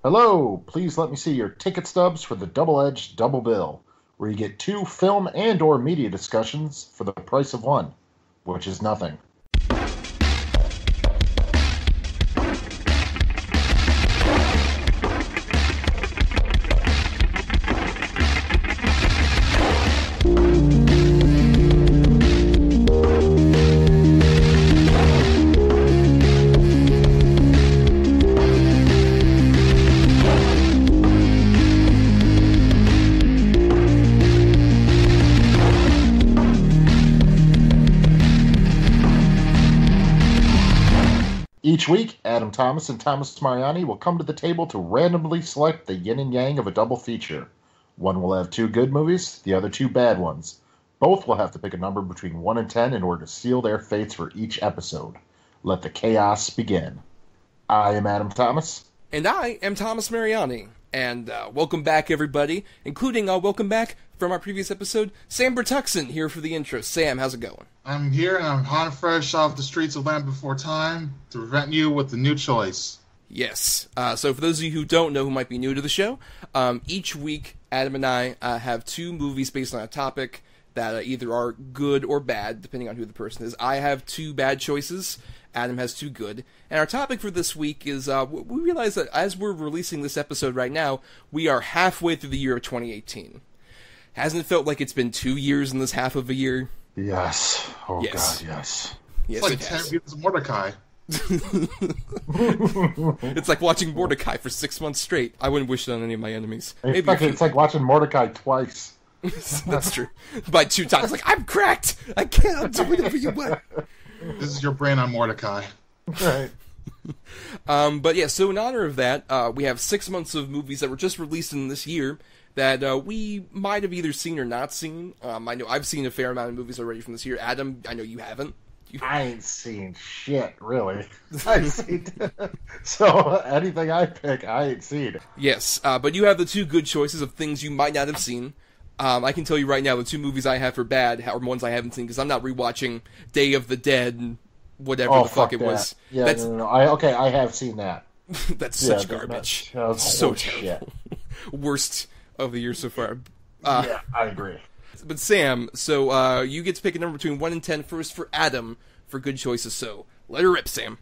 Hello, please let me see your ticket stubs for the double-edged double bill, where you get two film and/or media discussions for the price of one, which is nothing. Each week, Thomas and Thomas Mariani will come to the table to randomly select the yin and yang of a double feature. One will have two good movies, the other two bad ones. Both will have to pick a number between 1 and 10 in order to seal their fates for each episode. Let the chaos begin. I am Adam Thomas. And I am Thomas Mariani. And welcome back, everybody, including welcome back from our previous episode, Sam Bertuxen here for the intro. Sam, how's it going? I'm here, and I'm hot and fresh off the streets of Land Before Time to present you with the new choice. Yes. So for those of you who don't know, who might be new to the show, each week, Adam and I have two movies based on a topic that either are good or bad, depending on who the person is. I have two bad choices. Adam has two good. And our topic for this week is, we realize that as we're releasing this episode right now, we are halfway through the year of 2018. Hasn't it felt like it's been 2 years in this half of a year? Yes. Oh, yes. God, yes. Yes, it's like 10 views of Mordecai. It's like watching Mordecai for 6 months straight. I wouldn't wish it on any of my enemies. Maybe it's like watching Mordecai twice. That's true. By 2 times, like, I'm cracked! I can't do whatever you want. This is your brain on Mordecai. Right. But yeah, so in honor of that, we have 6 months of movies that were just released in this year that we might have either seen or not seen. I know I've seen a fair amount of movies already from this year. Adam, I know you haven't. I ain't seen shit, really. So anything I pick, I ain't seen. Yes, but you have the two good choices of things you might not have seen. I can tell you right now, the two movies I have for bad are ones I haven't seen, because I'm not rewatching Day of the Dead and whatever the fuck it was. Yeah, no. I have seen that. That's such garbage. So terrible. Worst of the year so far. Yeah, I agree. But Sam, so you get to pick a number between 1 and 10 first for Adam for good choices, so let her rip, Sam.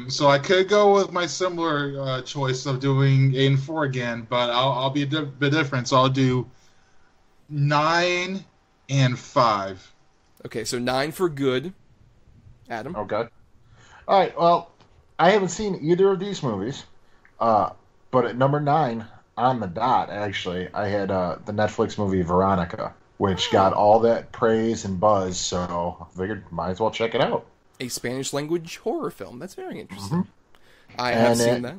So I could go with my similar choice of doing 8 and 4 again, but I'll be a bit different, so I'll do 9 and 5. Okay, so 9 for good. Adam? Okay. All right, well, I haven't seen either of these movies, but at number 9, on the dot, actually, I had the Netflix movie Veronica, which got all that praise and buzz, so I figured might as well check it out. A Spanish-language horror film. That's very interesting. Mm-hmm. I have seen that.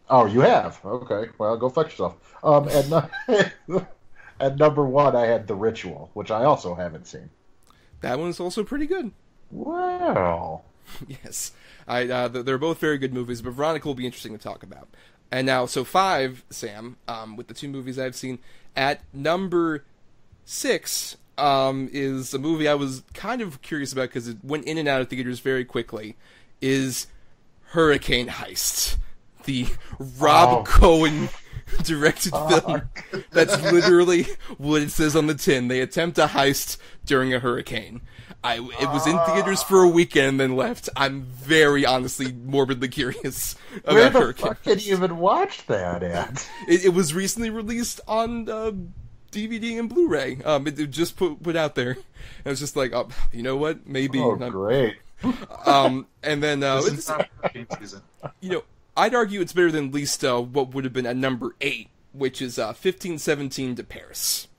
Oh, you have? Okay. Well, go fetch yourself. At number 1, I had The Ritual, which I also haven't seen. That one's also pretty good. Wow. Yes. They're both very good movies, but Veronica will be interesting to talk about. And now, so 5, Sam, with the two movies I've seen. At number 6... is a movie I was kind of curious about because it went in and out of theaters very quickly, is Hurricane Heist. The Rob Cohen directed film. That's literally what it says on the tin. They attempt a heist during a hurricane. It was in theaters for a weekend and then left. I'm very honestly morbidly curious about Where the Hurricane fuck did you even watch that at? It was recently released on DVD and Blu-ray. It just put out there. And I was just like, oh, you know what? Maybe. Oh, great. And then, This is not hurricane season. You know, I'd argue it's better than at least what would have been at number 8, which is 1517 to Paris.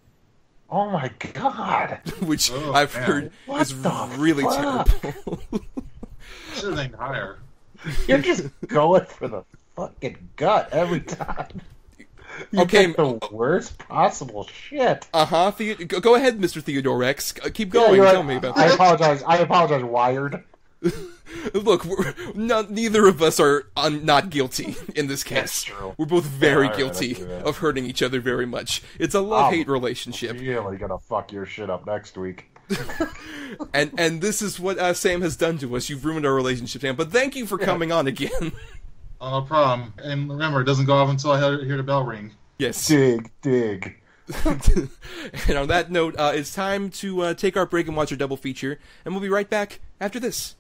Oh my God. Which I've heard is really fuck? terrible. Should have named higher. You're just going for the fucking gut every time. You pick the worst possible shit. Uh-huh. Go ahead, Mr. Theodore X. Keep going. Tell me about that. I apologize, Wired. Look, neither of us are not guilty in this case. That's true. We're both very guilty of hurting each other very much. It's a love-hate relationship. I'm really gonna fuck your shit up next week. and this is what Sam has done to us. You've ruined our relationship, Sam. But thank you for coming on again. No problem. And remember, it doesn't go off until I hear the bell ring. Yes. Dig. And on that note, it's time to take our break and watch our double feature, and we'll be right back after this.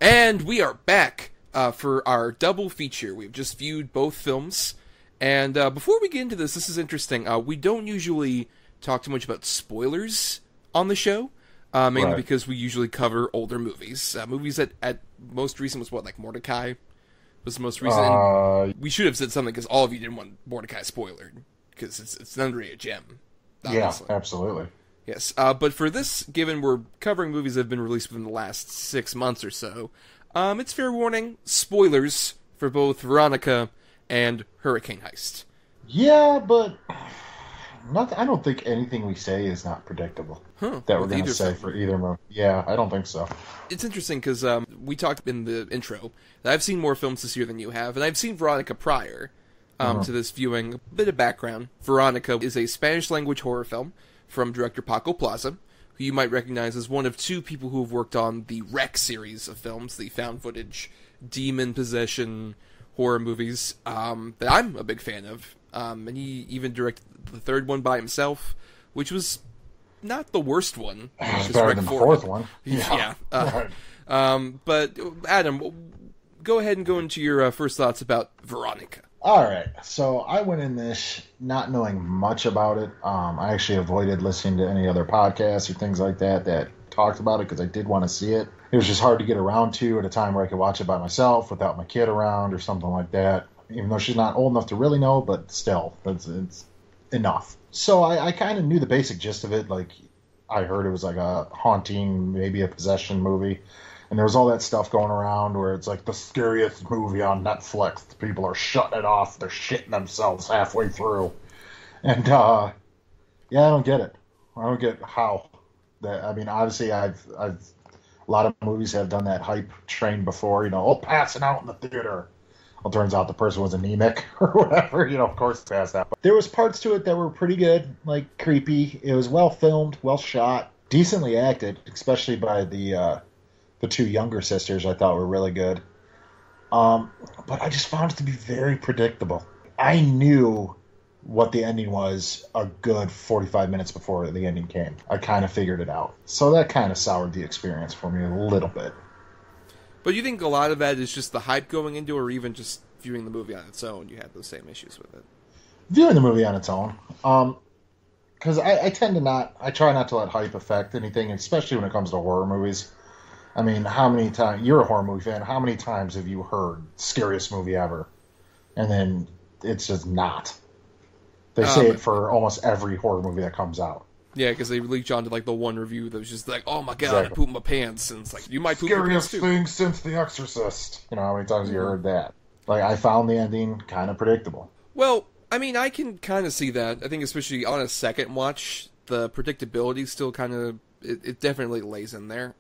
And we are back for our double feature. We've just viewed both films. And before we get into this is interesting. We don't usually talk too much about spoilers on the show, mainly because we usually cover older movies. Movies that at most recent was like Mordecai was the most recent. And we should have said something because all of you didn't want Mordecai spoilered because it's an underrated gem. Obviously. Yeah, absolutely. Yes, but for this, given we're covering movies that have been released within the last 6 months or so, it's fair warning, spoilers for both Veronica and Hurricane Heist. Yeah, but I don't think anything we say is not predictable that we're going to say for either movie. Yeah, I don't think so. It's interesting because we talked in the intro that I've seen more films this year than you have, and I've seen Veronica prior to this viewing. A bit of background. Veronica is a Spanish-language horror film from director Paco Plaza, who you might recognize as one of two people who have worked on the Wreck series of films, the found footage, demon possession horror movies that I'm a big fan of. And he even directed the third one by himself, which was not the worst one. It's better than the fourth one. Yeah. But Adam, go ahead and go into your first thoughts about Veronica. All right, so I went in this not knowing much about it. I actually avoided listening to any other podcasts or things like that talked about it because I did want to see it. It was just hard to get around to at a time where I could watch it by myself without my kid around or something like that. Even though she's not old enough to really know, but still, it's enough. So I kind of knew the basic gist of it. Like, I heard it was like a haunting, maybe a possession movie. And there was all that stuff going around where it's like the scariest movie on Netflix. People are shutting it off. They're shitting themselves halfway through. And, I don't get it. I don't get how. I mean, obviously, I've a lot of movies have done that hype train before, passing out in the theater. Well, it turns out the person was anemic or whatever, of course it's past that. But there was parts to it that were pretty good, like creepy. It was well filmed, well shot, decently acted, especially by the two younger sisters. I thought were really good. But I just found it to be very predictable. I knew what the ending was a good 45 minutes before the ending came. I kind of figured it out. So that kind of soured the experience for me a little bit. But you think a lot of that is just the hype going into it, or even just viewing the movie on its own, you had those same issues with it? Viewing the movie on its own. Because I try not to let hype affect anything, especially when it comes to horror movies. I mean, how many times, you're a horror movie fan, how many times have you heard scariest movie ever? And then it's just not. They say it for almost every horror movie that comes out. Yeah, because they leech onto like the one review that was just like, oh my god, I pooped my pants, and it's like, you might poop your pants too. Scariest thing since The Exorcist. How many times have you heard that? Like, I found the ending kind of predictable. Well, I mean, I can kind of see that. I think especially on a second watch, the predictability still kind of, it definitely lays in there,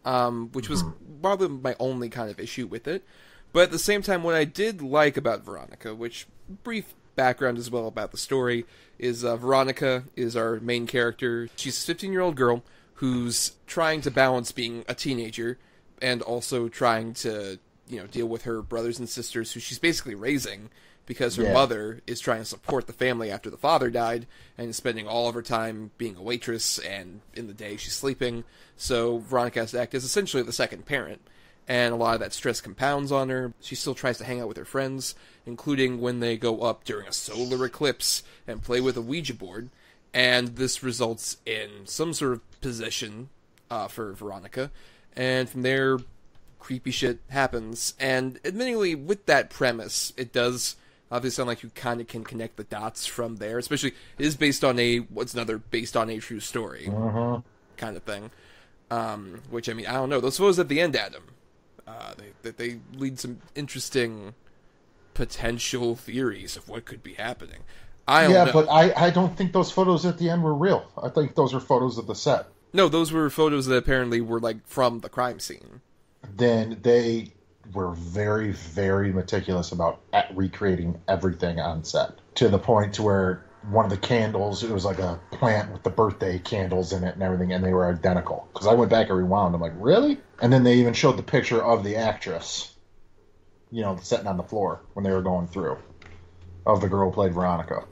which was probably my only kind of issue with it. But at the same time, what I did like about Veronica, which, brief background as well about the story, is Veronica is our main character. She's a 15-year-old girl who's trying to balance being a teenager and also trying to, deal with her brothers and sisters who she's basically raising because her mother is trying to support the family after the father died and is spending all of her time being a waitress, and in the day she's sleeping. So Veronica has to act as essentially the second parent. And a lot of that stress compounds on her. She still tries to hang out with her friends, including when they go up during a solar eclipse and play with a Ouija board. And this results in some sort of possession for Veronica. And from there, creepy shit happens. And admittingly, with that premise, it does obviously sound like you kind of can connect the dots from there. Especially, it is based on based on a true story kind of thing. Which, I mean, I don't know. Those photos at the end, Adam. They lead some interesting potential theories of what could be happening. I don't know. But I don't think those photos at the end were real. I think those are photos of the set. No, those were photos that apparently were like from the crime scene. Then they were very, very meticulous about recreating everything on set, to the point to where one of the candles, it was like a plant with the birthday candles in it and everything, and they were identical. Because I went back and rewound. I'm like, really? And then they even showed the picture of the actress, sitting on the floor when they were going through, of the girl who played Veronica.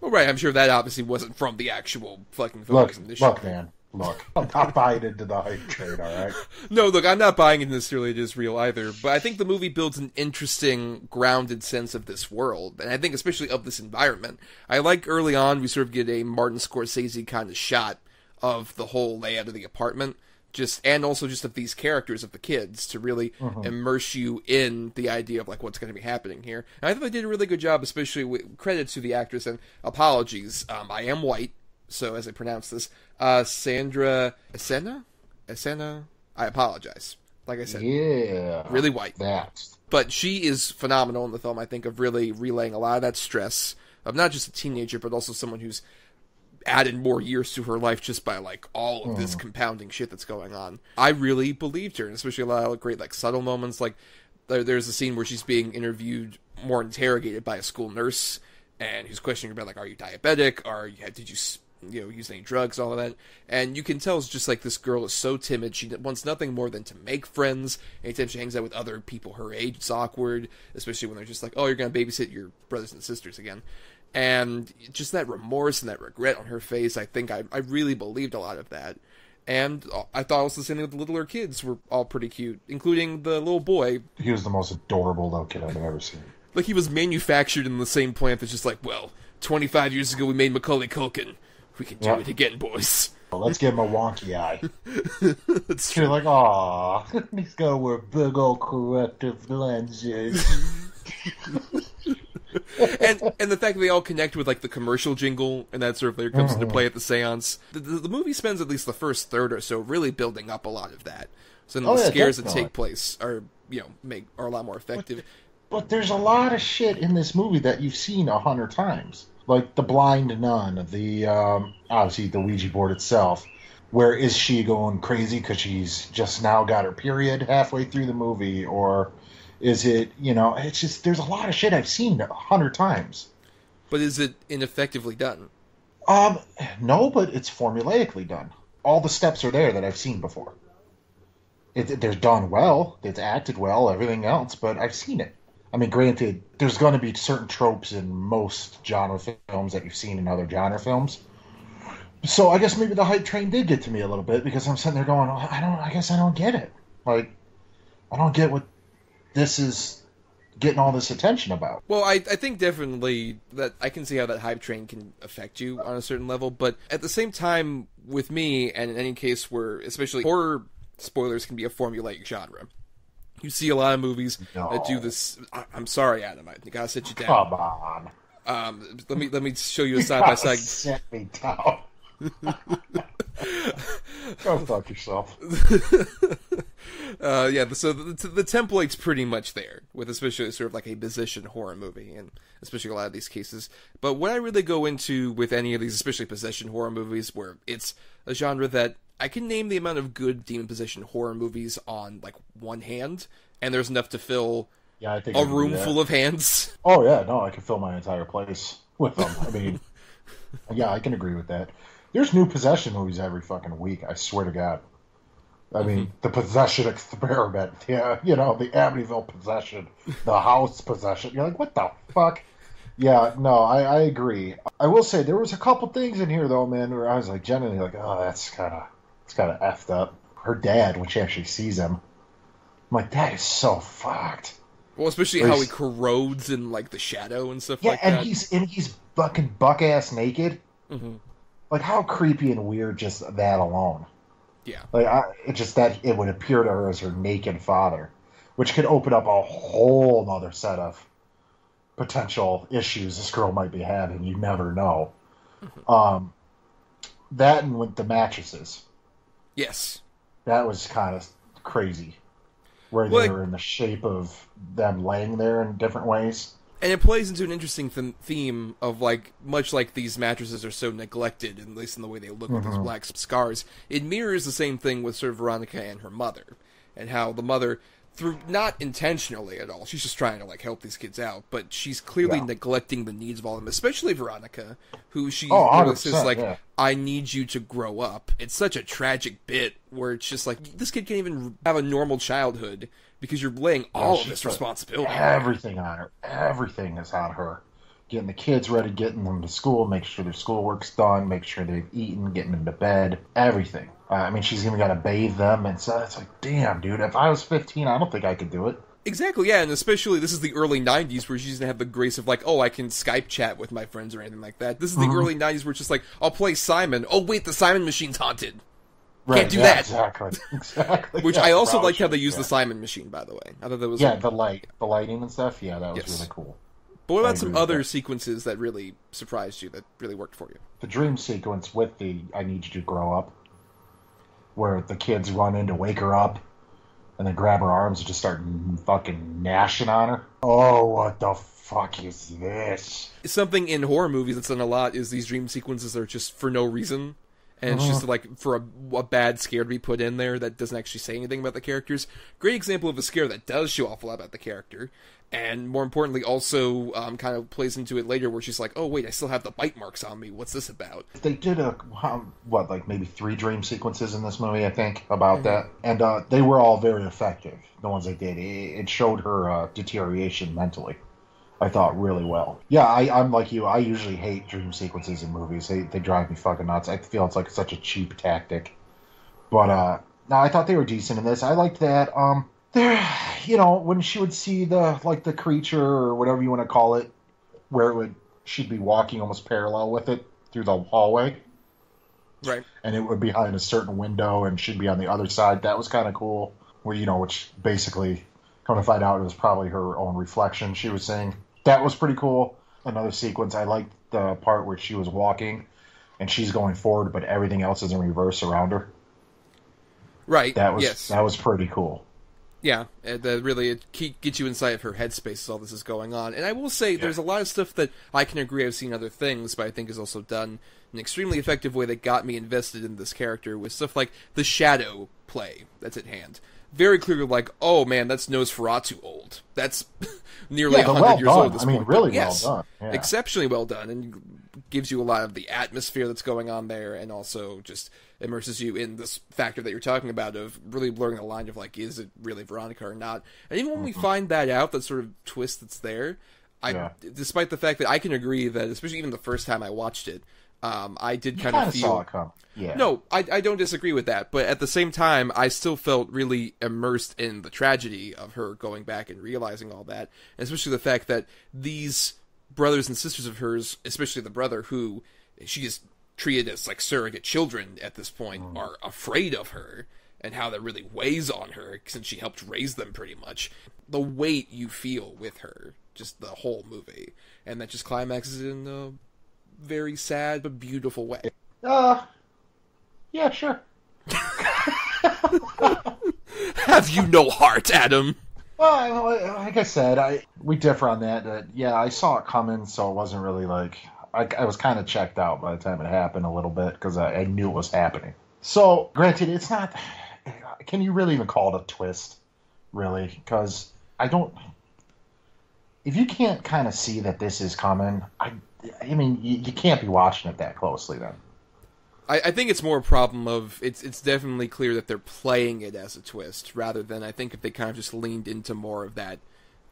Well, right, I'm sure that obviously wasn't from the actual fucking photos in this show. Look, man. Look, I'm not buying into the hype trade, all right? No, look, I'm not buying into necessarily it is real either, but I think the movie builds an interesting, grounded sense of this world, and I think especially of this environment. I like early on we sort of get a Martin Scorsese kind of shot of the whole layout of the apartment, and also just of these characters, of the kids, to really immerse you in the idea of like what's going to be happening here. And I thought they did a really good job, especially with credit to the actress, and apologies, I am white. So as I pronounce this, Sandra Esena, I apologize. Like I said, really white. But she is phenomenal in the film, I think, of really relaying a lot of that stress of not just a teenager, but also someone who's added more years to her life just by like all of this compounding shit that's going on. I really believed her, and especially a lot of great like subtle moments. Like there's a scene where she's being interviewed, more interrogated by a school nurse, and who's questioning her about like, are you diabetic? Did you use any drugs, all of that. And you can tell it's just like this girl is so timid. She wants nothing more than to make friends. Anytime she hangs out with other people her age, it's awkward, especially when they're just like, oh, you're going to babysit your brothers and sisters again. And just that remorse and that regret on her face, I think I really believed a lot of that. And I thought also the same thing with the littler kids were all pretty cute, including the little boy. He was the most adorable little kid I've ever seen. Like he was manufactured in the same plant that's just like, well, 25 years ago we made Macaulay Culkin. We can do it again, boys. Well, let's give him a wonky eye. That's true. You're like, aw, he's gotta wear big old corrective lenses. and the fact that they all connect with like the commercial jingle and that sort of there comes into play at the seance. The movie spends at least the first third or so really building up a lot of that. So then the scares that take place are a lot more effective. But there's a lot of shit in this movie that you've seen 100 times. Like the blind nun, the obviously the Ouija board itself. Where is she going crazy because she's just now got her period halfway through the movie, or is it it's just there's a lot of shit I've seen 100 times. But is it ineffectively done? No, but it's formulaically done. All the steps are there that I've seen before. They're done well, it's acted well, everything else, but I've seen it. I mean, granted, there's going to be certain tropes in most genre films that you've seen in other genre films. So I guess maybe the hype train did get to me a little bit, because I'm sitting there going, I guess I don't get it. Like, I don't get what this is getting all this attention about. Well, I think definitely that I can see how that hype train can affect you on a certain level, but at the same time, with me, and in any case where, especially horror spoilers can be a formulaic genre. You see a lot of movies that do this. I'm sorry, Adam. I gotta sit you down. Come on. Let me show you a side by side. Sit me down. Go fuck yourself. So the template's pretty much there, with especially sort of like a possession horror movie, and especially a lot of these cases. But when I really go into with any of these, especially possession horror movies, where it's a genre that I can name the amount of good demon possession horror movies on like one hand, and there's enough to fill a room full of hands. Oh yeah, no, I can fill my entire place with them. I mean, yeah, I can agree with that. There's new possession movies every fucking week. I swear to God. I mean, the possession experiment. Yeah, the Amityville possession, the house possession. You're like, what the fuck? Yeah, no, I agree. I will say there was a couple things in here though, man, where I was like genuinely like, oh, it's kind of effed up. Her dad, when she actually sees him, I'm like, that is so fucked. Well, especially how he corrodes in like the shadow and stuff like that. Yeah, and he's fucking buck ass naked. Mm-hmm. Like, how creepy and weird just that alone. Yeah. Like, it's just that it would appear to her as her naked father, which could open up a whole other set of potential issues this girl might be having. You never know. Mm-hmm. That and with the mattresses. Yes. That was kind of crazy. where Well, they're in the shape of them laying there in different ways. And it plays into an interesting theme of, like, much like these mattresses are so neglected, at least in the way they look with those black scars, it mirrors the same thing with sort of Veronica and her mother, and how the mother, through not intentionally at all, she's just trying to, like, help these kids out, but she's clearly neglecting the needs of all of them, especially Veronica, who she says, like, I need you to grow up. It's such a tragic bit where it's just like, this kid can't even have a normal childhood because you're laying all of this responsibility. Everything on her. Everything is on her. Getting the kids ready, getting them to school, making sure their schoolwork's done, making sure they've eaten, getting them to bed, everything. I mean, she's even got to bathe them, and so it's like, damn, dude, if I was 15, I don't think I could do it. Exactly, yeah, and especially this is the early 90s where she doesn't have the grace of, like, oh, I can Skype chat with my friends or anything like that. This is the early 90s where it's just like, I'll play Simon. Oh, wait, the Simon machine's haunted. Right, can't do that. Exactly. Which I also liked how they used the Simon machine, by the way. I thought that was the lighting and stuff. Yeah, that was really cool. But what about some other sequences that really surprised you, that really worked for you? The dream sequence with the "I need you to grow up," where the kids run in to wake her up, and then grab her arms and just start fucking gnashing on her. Oh, what the fuck is this? Something in horror movies that's done a lot is these dream sequences are just for no reason. And it's just like for a bad scare to be put in there that doesn't actually say anything about the characters. Great example of a scare that does show off a lot about the character. And more importantly, also kind of plays into it later where she's like, oh, wait, I still have the bite marks on me. What's this about? They did like maybe 3 dream sequences in this movie, I think, about that. And they were all very effective, the ones they did. It showed her deterioration mentally. I thought really well. Yeah, I'm like you. I usually hate dream sequences in movies. They drive me fucking nuts. I feel it's like such a cheap tactic. But no, I thought they were decent in this. I liked that. There, when she would see the creature or whatever you want to call it, where she'd be walking almost parallel with it through the hallway. Right. And it would be behind a certain window, and she'd be on the other side. That was kind of cool. Where which basically, come to find out, it was probably her own reflection she was seeing. That was pretty cool. Another sequence, I liked the part where she was walking and she's going forward, but everything else is in reverse around her. Right. That was pretty cool. Yeah, it gets you inside of her headspace as all this is going on. And I will say, there's a lot of stuff that I can agree I've seen other things, but I think is also done in an extremely effective way that got me invested in this character, with stuff like the shadow play that's at hand. Very clearly like, oh man, that's Nosferatu old. That's nearly 100 years old at this point. Really well done. Yeah. Exceptionally well done, and gives you a lot of the atmosphere that's going on there, and also just immerses you in this factor that you're talking about of really blurring the line of, like, is it really Veronica or not? And even when we find that out, that sort of twist that's there, despite the fact that I can agree that, especially even the first time I watched it, I did kind of feel... saw it come. Yeah. No, I don't disagree with that, but at the same time, I still felt really immersed in the tragedy of her going back and realizing all that, and especially the fact that these brothers and sisters of hers, especially the brother who she is treated as like surrogate children at this point, are afraid of her, and how that really weighs on her since she helped raise them pretty much. The weight you feel with her, just the whole movie, and that just climaxes in a very sad but beautiful way. Yeah, sure. Have you no heart, Adam? Well, like I said, we differ on that. Yeah, I saw it coming, so it wasn't really like... I was kind of checked out by the time it happened a little bit, because I knew it was happening. So, granted, it's not... Can you really even call it a twist, really? Because I don't... If you can't kind of see that this is coming, I mean, you can't be watching it that closely then. I think it's more a problem of it's definitely clear that they're playing it as a twist, rather than I think if they kind of just leaned into more of that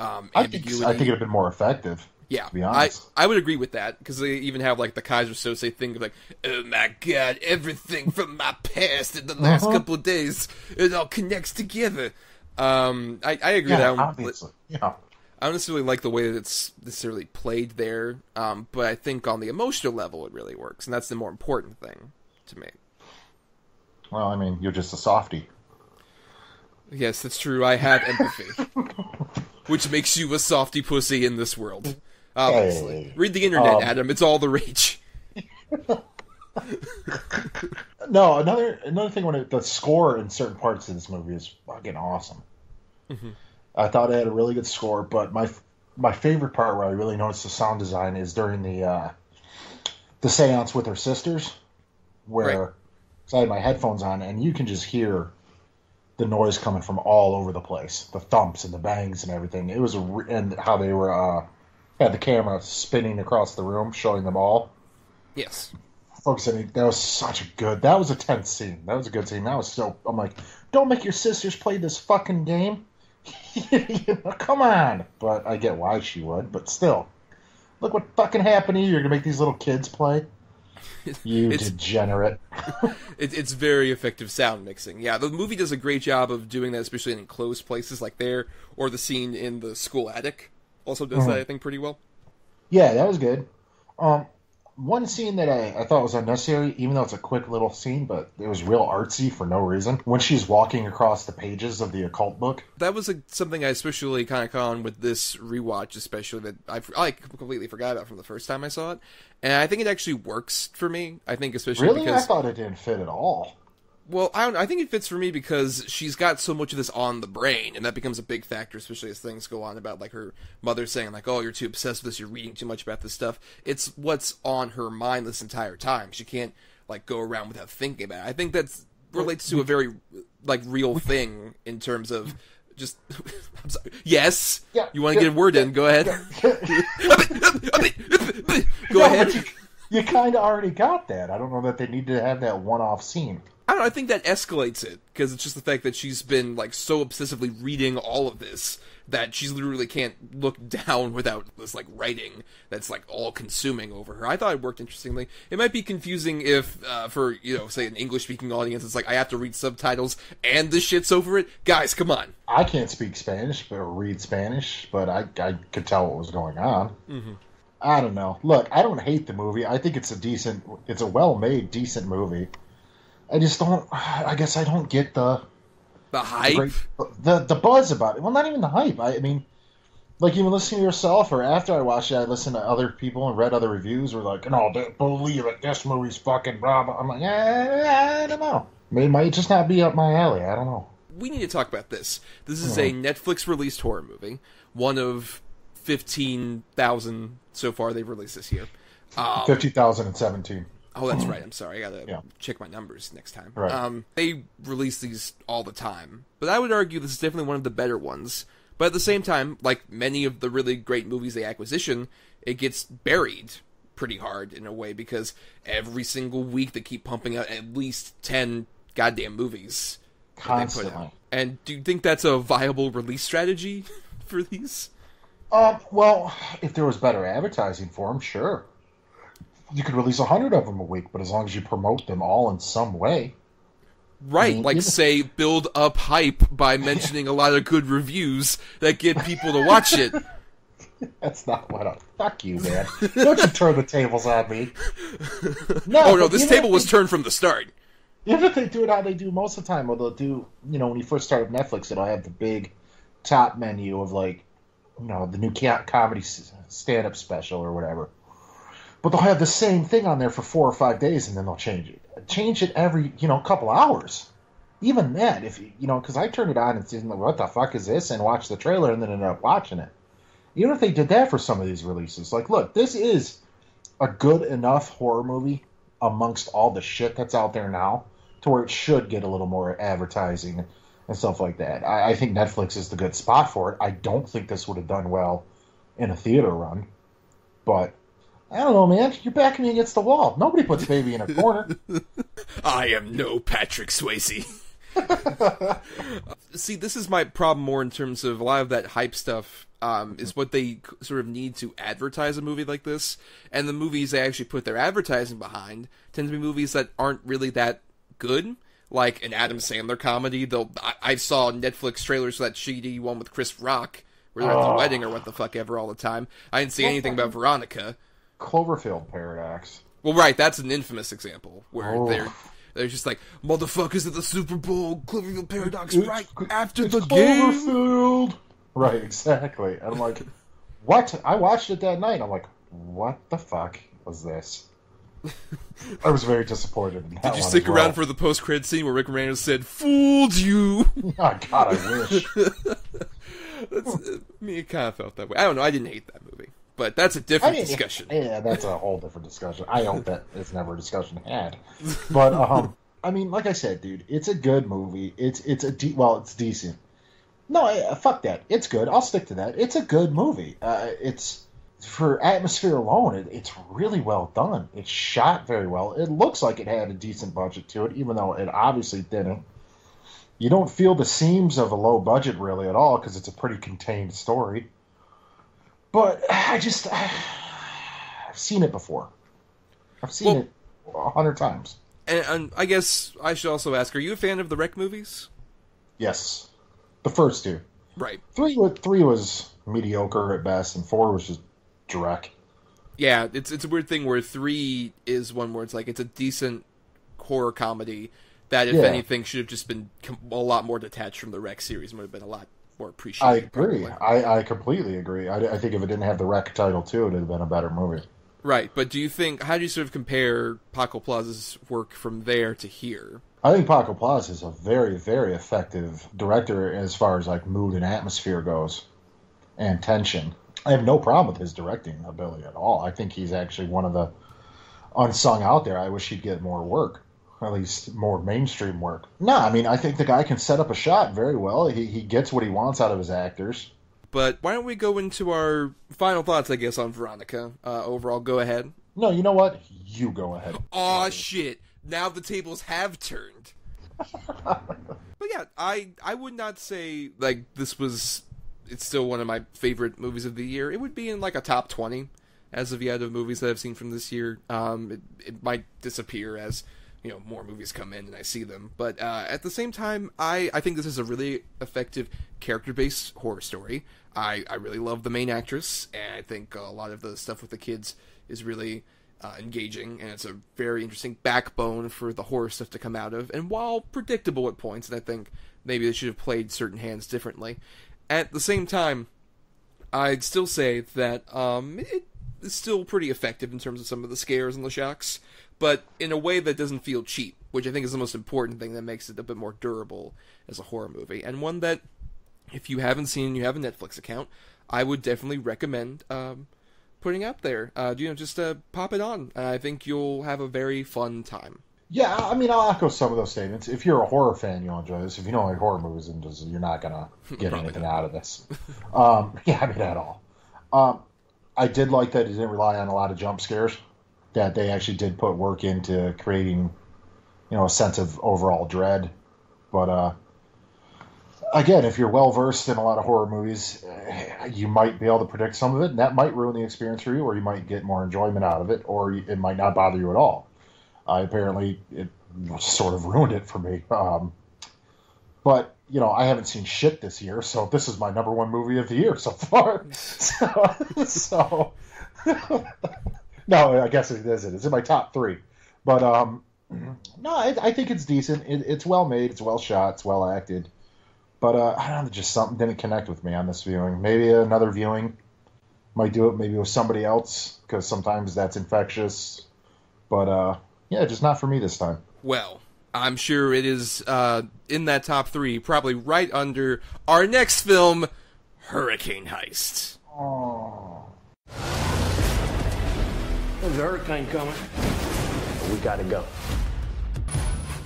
ambiguity. I think it'd have been more effective. Yeah, to be honest. I would agree with that, because they even have like the Kaiser Sose thing of like, oh my god, everything from my past in the last couple of days, it all connects together. I agree that obviously. Yeah. I don't necessarily like the way that it's necessarily played there, but I think on the emotional level it really works, and that's the more important thing to me. Well, I mean, you're just a softie. Yes, that's true. I have empathy, which makes you a softy pussy in this world. Obviously. Hey. Read the internet, Adam. It's all the rage. No, another thing when the score in certain parts of this movie is fucking awesome. I thought it had a really good score, but my favorite part where I really noticed the sound design is during the seance with her sisters, where I had my headphones on, and you can just hear the noise coming from all over the place, the thumps and the bangs and everything. It was and how they were had the camera spinning across the room, showing them all. Yes. Focusing, that was a tense scene. That was a good scene. I'm like, don't make your sisters play this fucking game. Come on. But I get why she would, but still. Look what fucking happened to you. You're going to make these little kids play? You degenerate. It's very effective sound mixing. Yeah, the movie does a great job of doing that, especially in enclosed places like there, or the scene in the school attic also does that, I think, pretty well. Yeah, that was good. One scene that I thought was unnecessary, even though it's a quick little scene, but it was real artsy for no reason. When she's walking across the pages of the occult book. That was something I especially kind of caught on with this rewatch, especially that I completely forgot about from the first time I saw it. And I think it actually works for me. I think especially really? because... I thought it didn't fit at all. Well, I think it fits for me because she's got so much of this on the brain, and that becomes a big factor, especially as things go on about, like, her mother saying, like, oh, you're too obsessed with this, you're reading too much about this stuff. It's what's on her mind this entire time. She can't, like, go around without thinking about it. I think that relates to a very, like, real thing in terms of just... I'm sorry. Yes? Yeah, you want to get a word in? Go ahead. Go ahead. You kind of already got that. I don't know that they need to have that one-off scene. I don't know, I think that escalates it, because it's just the fact that she's been, like, so obsessively reading all of this that she literally can't look down without this, like, writing that's, like, all-consuming over her. I thought it worked interestingly. It might be confusing if, for, say, an English-speaking audience, it's like, I have to read subtitles and the shit's over it. Guys, come on. I can't speak Spanish or read Spanish, but I could tell what was going on. Mm-hmm. I don't know. Look, I don't hate the movie. I think it's a well-made, decent movie. I guess I don't get the hype, the buzz about it. Well, not even the hype. I mean, like, even listening to yourself, or after I watched it, I listened to other people and read other reviews. Were like, "No, don't believe it. This movie's fucking blah blah." I'm like, I don't know. It might just not be up my alley. I don't know. We need to talk about this. This is a Netflix released horror movie. One of 15,000 so far they've released this year. 50,017. Oh, that's right. I'm sorry. I gotta check my numbers next time. Right. They release these all the time, but I would argue this is definitely one of the better ones. But at the same time, like many of the really great movies they acquisition, it gets buried pretty hard in a way, because every single week they keep pumping out at least 10 goddamn movies. Constantly. That they put out. And do you think that's a viable release strategy for these? Well, if there was better advertising for them, sure. You could release 100 of them a week, but as long as you promote them all in some way. Right, say, build up hype by mentioning a lot of good reviews that get people to watch it. That's not what fuck you, man. Don't you turn the tables on me. No, this table was turned from the start. Even if they do it how they do most of the time, or they'll do, when you first start with Netflix, it'll have the big top menu of, like, the new comedy stand-up special or whatever. But they'll have the same thing on there for 4 or 5 days, and then they'll change it. Change it every, couple hours. Even that, if because I turned it on and said, what the fuck is this? And watched the trailer and then ended up watching it. Even if they did that for some of these releases. Like, look, this is a good enough horror movie amongst all the shit that's out there now to where it should get a little more advertising and stuff like that. I think Netflix is the good spot for it. I don't think this would have done well in a theater run. But I don't know, man. You're backing me against the wall. Nobody puts baby in a corner. I am no Patrick Swayze. See, this is my problem more in terms of a lot of that hype stuff is what they sort of need to advertise a movie like this. And the movies they actually put their advertising behind tend to be movies that aren't really that good. Like an Adam Sandler comedy. I saw Netflix trailers for that shitty one with Chris Rock, where they're at the wedding or what the fuck ever all the time. I didn't see anything about Veronica. Cloverfield Paradox. Well, right, that's an infamous example where they're just like, motherfuckers at the Super Bowl, Cloverfield Paradox, right after the Cloverfield. game. Right, exactly. And I'm like, what? I watched it that night. I'm like, what the fuck was this? I was very disappointed in that. Did you stick around for the post-credit scene where Rick Moranis said, "Fooled you"? Oh, God, I wish. Me kind of felt that way. I don't know. I didn't hate that movie, but that's a different discussion. Yeah, that's a whole different discussion. I hope that it's never a discussion had. But I mean, like I said, dude, it's a good movie. It's decent. No, fuck that. It's good. I'll stick to that. It's a good movie. It's for atmosphere alone. It's really well done. It's shot very well. It looks like it had a decent budget to it, even though it obviously didn't. You don't feel the seams of a low budget really at all because it's a pretty contained story. But I've seen it before. I've seen it 100 times. And I guess I should also ask: are you a fan of the Wreck movies? Yes, the first two. Right. Three was mediocre at best, and 4 was just Drek. Yeah, it's a weird thing where 3 is one where it's like it's a decent horror comedy that, if anything, should have just been a lot more detached from the Wreck series and would have been a lot more appreciated. I agree. I completely agree. I think if it didn't have the Wreck title too, it would have been a better movie. Right, but how do you sort of compare Paco Plaza's work from there to here? I think Paco Plaza is a very, very effective director as far as like mood and atmosphere goes, and tension. I have no problem with his directing ability at all. I think he's actually one of the unsung out there. I wish he'd get more work, at least more mainstream work. No, I mean, I think the guy can set up a shot very well. He gets what he wants out of his actors. But why don't we go into our final thoughts, I guess, on Veronica. Overall, go ahead. No, you know what? You go ahead. Aw, shit. Now the tables have turned. But yeah, I would not say, like, it's still one of my favorite movies of the year. It would be in, like, a top 20 as of yet of movies that I've seen from this year. It might disappear as, more movies come in and I see them. But at the same time, I think this is a really effective character-based horror story. I really love the main actress, and I think a lot of the stuff with the kids is really engaging, and it's a very interesting backbone for the horror stuff to come out of. And while predictable at points, and I think maybe they should have played certain hands differently, at the same time, I'd still say that it is still pretty effective in terms of some of the scares and the shocks, but in a way that doesn't feel cheap, which I think is the most important thing that makes it a bit more durable as a horror movie, and one that, if you haven't seen and you have a Netflix account, I would definitely recommend putting out there. Just pop it on. I think you'll have a very fun time. Yeah, I mean, I'll echo some of those statements. If you're a horror fan, you'll enjoy this. If you don't like horror movies, you're not going to get anything out of this. At all. I did like that it didn't rely on a lot of jump scares, that they actually did put work into creating, a sense of overall dread. But, again, if you're well-versed in a lot of horror movies, you might be able to predict some of it, and that might ruin the experience for you, or you might get more enjoyment out of it, or it might not bother you at all. Apparently, it sort of ruined it for me. But, I haven't seen shit this year, so this is my number one movie of the year so far. So no, I guess it isn't. It's in my top 3. But, no, I think it's decent. It's well made, it's well shot, it's well acted. But, I don't know, just something didn't connect with me on this viewing. Maybe another viewing might do it, maybe with somebody else, because sometimes that's infectious. But, just not for me this time. Well, I'm sure it is in that top 3, probably right under our next film, Hurricane Heist. Oh. There's a hurricane coming. We gotta go.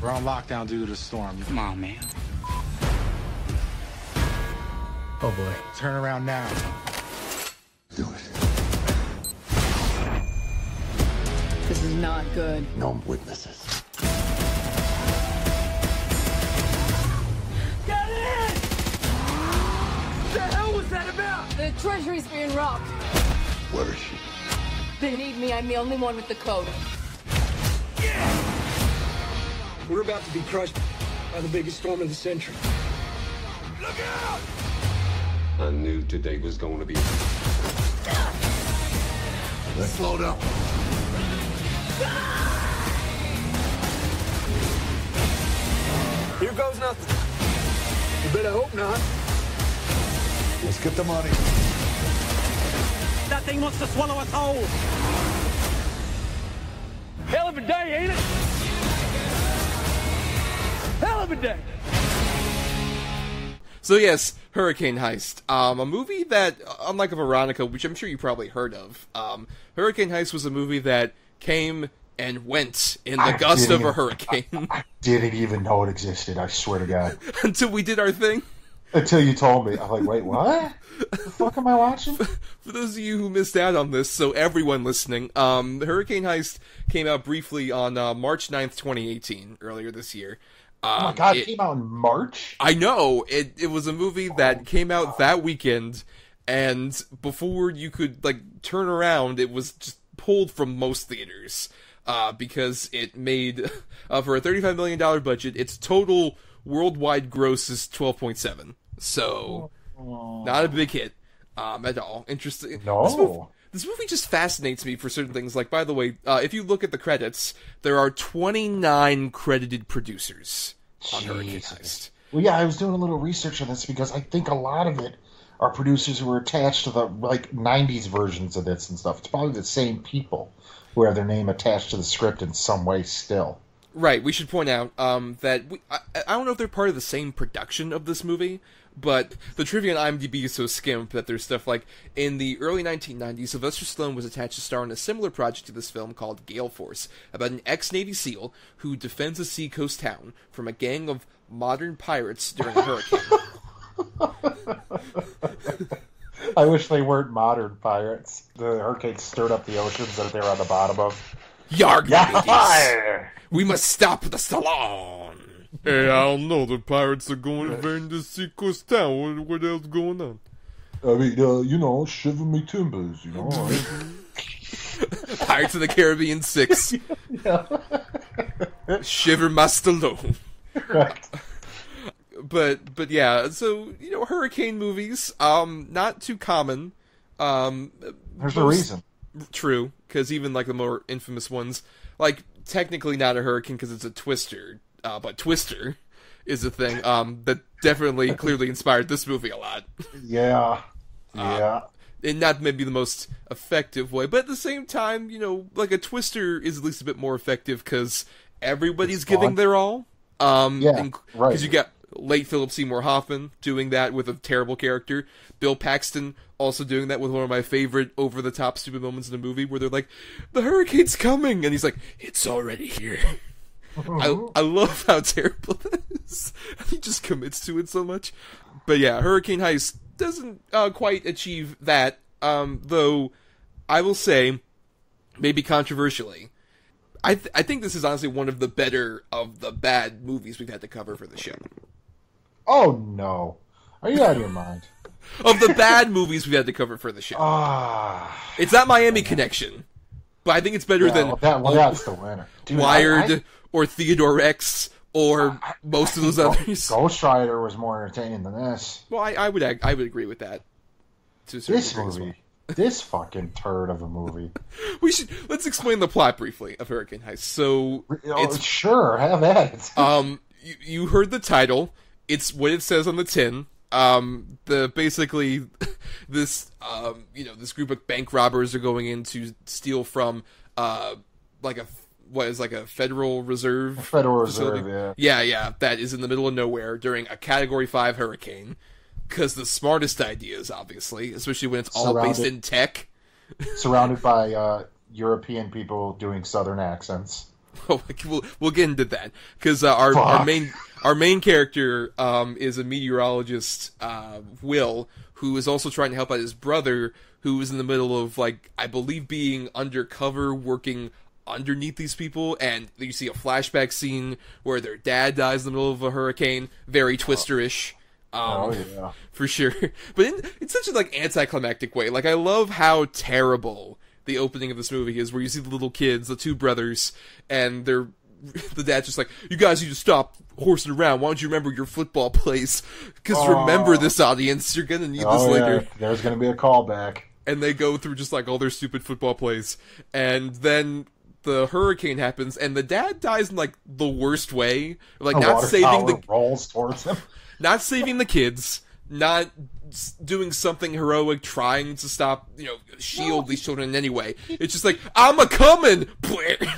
We're on lockdown due to the storm. Come on, man. Oh, boy. Turn around now. Do it. This is not good. No witnesses. Get in! What the hell was that about? The treasury's being robbed. Where is she? They need me. I'm the only one with the code. We're about to be crushed by the biggest storm of the century. Look out! I knew today was going to be. Let's load up. Here goes nothing. You better hope not. Let's get the money. That thing wants to swallow us whole. Hell of a day, ain't it? Hell of a day. So yes, Hurricane Heist. A movie that, unlike Veronica, which I'm sure you probably heard of, Hurricane Heist was a movie that came and went in the gust of a hurricane. I didn't even know it existed, I swear to God. Until we did our thing. Until you told me. I'm like, wait, what? The fuck am I watching? For those of you who missed out on this, so everyone listening, Hurricane Heist came out briefly on March 9th, 2018, earlier this year. Oh my God, it came out in March? I know. It was a movie that came out that weekend, and before you could, turn around, it was just pulled from most theaters. Because it made, for a $35 million budget, its total worldwide gross is 12.7. So, not a big hit at all. Interesting. No. This movie just fascinates me for certain things. By the way, if you look at the credits, there are 29 credited producers on Hurricane Heist. Well, yeah, I was doing a little research on this because I think a lot of it are producers who were attached to the 90s versions of this and stuff. It's probably the same people who have their name attached to the script in some way still. Right, we should point out that I don't know if they're part of the same production of this movie, but the trivia on IMDb is so skimp that there's stuff like, in the early 1990s, Sylvester Stallone was attached to star in a similar project to this film called Gale Force, about an ex-Navy SEAL who defends a seacoast town from a gang of modern pirates during a hurricane. I wish they weren't modern pirates. The hurricane stirred up the oceans that they were on the bottom of. Yarg, mateys! We must stop the Stallone! Hey, I don't know. The pirates are going to invade the seacoast town. What else going on? I mean, shiver me timbers, Pirates of the Caribbean 6. Yeah. Shiver my Stallone. Right. But yeah, so, hurricane movies, not too common. There's a reason. True, because even, the more infamous ones, technically not a hurricane because it's a twister, but Twister is a thing, that definitely clearly inspired this movie a lot. Yeah. Yeah. And not maybe the most effective way, but at the same time, a Twister is at least a bit more effective because everybody's giving their all. Right. Because you got late Philip Seymour Hoffman doing that with a terrible character. Bill Paxton also doing that with one of my favorite over-the-top stupid moments in the movie where they're like, the hurricane's coming! And he's like, it's already here. I love how terrible that is. He just commits to it so much. But yeah, Hurricane Heist doesn't quite achieve that, though I will say, maybe controversially, I think this is honestly one of the better of the bad movies we've had to cover for the show. Oh, no. Are you out of your mind? Of the bad movies we've had to cover for the show. It's not Miami Connection, but I think it's better than that's the winner. Dude, Wired or Theodore X or most of those others. Ghost Rider was more entertaining than this. Well, I would agree with that. This movie. This fucking turd of a movie. Let's explain the plot briefly of Hurricane Heist. So, sure, have at it. You heard the title. It's what it says on the tin. Basically this this group of bank robbers are going in to steal from a Federal Reserve. Federal facility. Reserve, yeah. Yeah, that is in the middle of nowhere during a Category 5 hurricane. Because the smartest ideas, obviously, especially when it's all based in tech. Surrounded by European people doing Southern accents. Oh, we'll get into that because our main character is a meteorologist, Will, who is also trying to help out his brother, who is in the middle of I believe being undercover, working underneath these people, and you see a flashback scene where their dad dies in the middle of a hurricane, very Twister-ish. Yeah, for sure. But in such an anticlimactic way. I love how terrible the opening of this movie is, where you see the little kids, the two brothers, and the dad's just like, you guys need to stop horsing around. Why don't you remember your football plays? Because remember this, audience, you're gonna need this later. Yeah. There's gonna be a callback. And they go through just all their stupid football plays, and then the hurricane happens, and the dad dies in the worst way, not saving the rolls towards him. Not saving the kids, not doing something heroic, trying to stop, shield these children in any way. It's just I'm a-coming!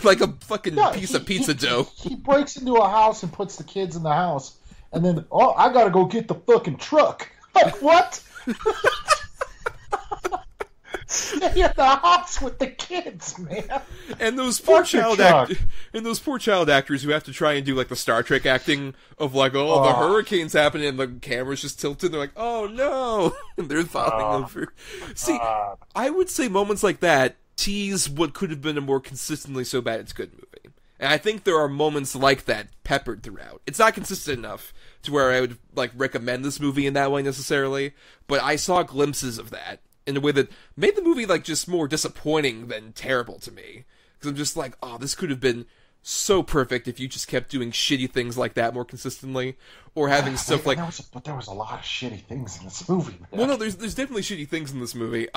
Like a fucking piece of pizza dough. He breaks into a house and puts the kids in the house, And then, oh, I gotta go get the fucking truck. Like, what? Stay at the house with the kids, man. And those poor child actors who have to try and do like the Star Trek acting of like, oh, the hurricane's happening and the camera's just tilted. They're like, oh no, and they're falling over. See, I would say moments like that tease what could have been a more consistently so bad it's good movie. And I think there are moments like that peppered throughout. It's not consistent enough to where I would like recommend this movie in that way necessarily, but I saw glimpses of that in a way that made the movie like just more disappointing than terrible to me. Because I'm just like, oh, this could have been so perfect if you just kept doing shitty things like that more consistently, or having stuff like. But there was a lot of shitty things in this movie, man. Well, no, there's definitely shitty things in this movie.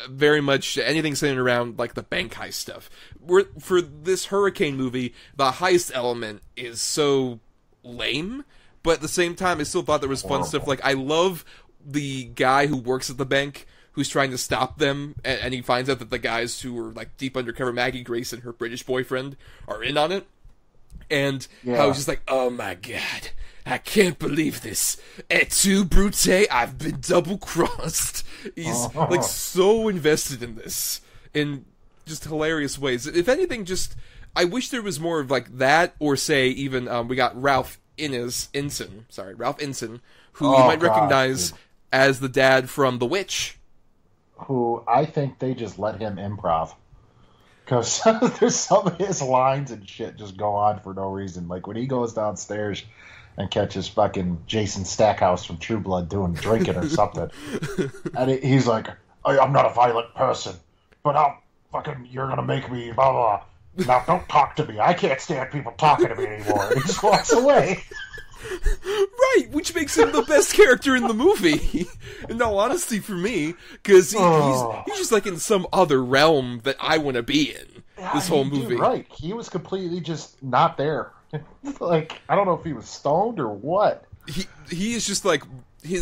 Very much anything centered around like the bank heist stuff. For this Hurricane movie, the heist element is so lame, but at the same time, I still thought there was fun stuff. Like I love the guy who works at the bank, who's trying to stop them, and he finds out that the guys who were like deep undercover, Maggie Grace and her British boyfriend, are in on it. And how he's just like, oh my god, I can't believe this. Et tu, Brute, I've been double-crossed. He's like so invested in this in just hilarious ways. If anything, just I wish there was more of like that, or say even we got Ralph Ensign, who you might recognize as the dad from The Witch. Who I think they just let him improv. Because there's some of his lines and shit just go on for no reason. Like when he goes downstairs and catches fucking Jason Stackhouse from True Blood drinking or something. And he's like, I'm not a violent person, but you're going to make me blah, blah. Now don't talk to me. I can't stand people talking to me anymore. And he just walks away. Right, which makes him the best character in the movie, in all honesty for me, because he's just like in some other realm that I want to be in, this whole movie. Right, he was completely just not there. Like, I don't know if he was stoned or what. He is just like,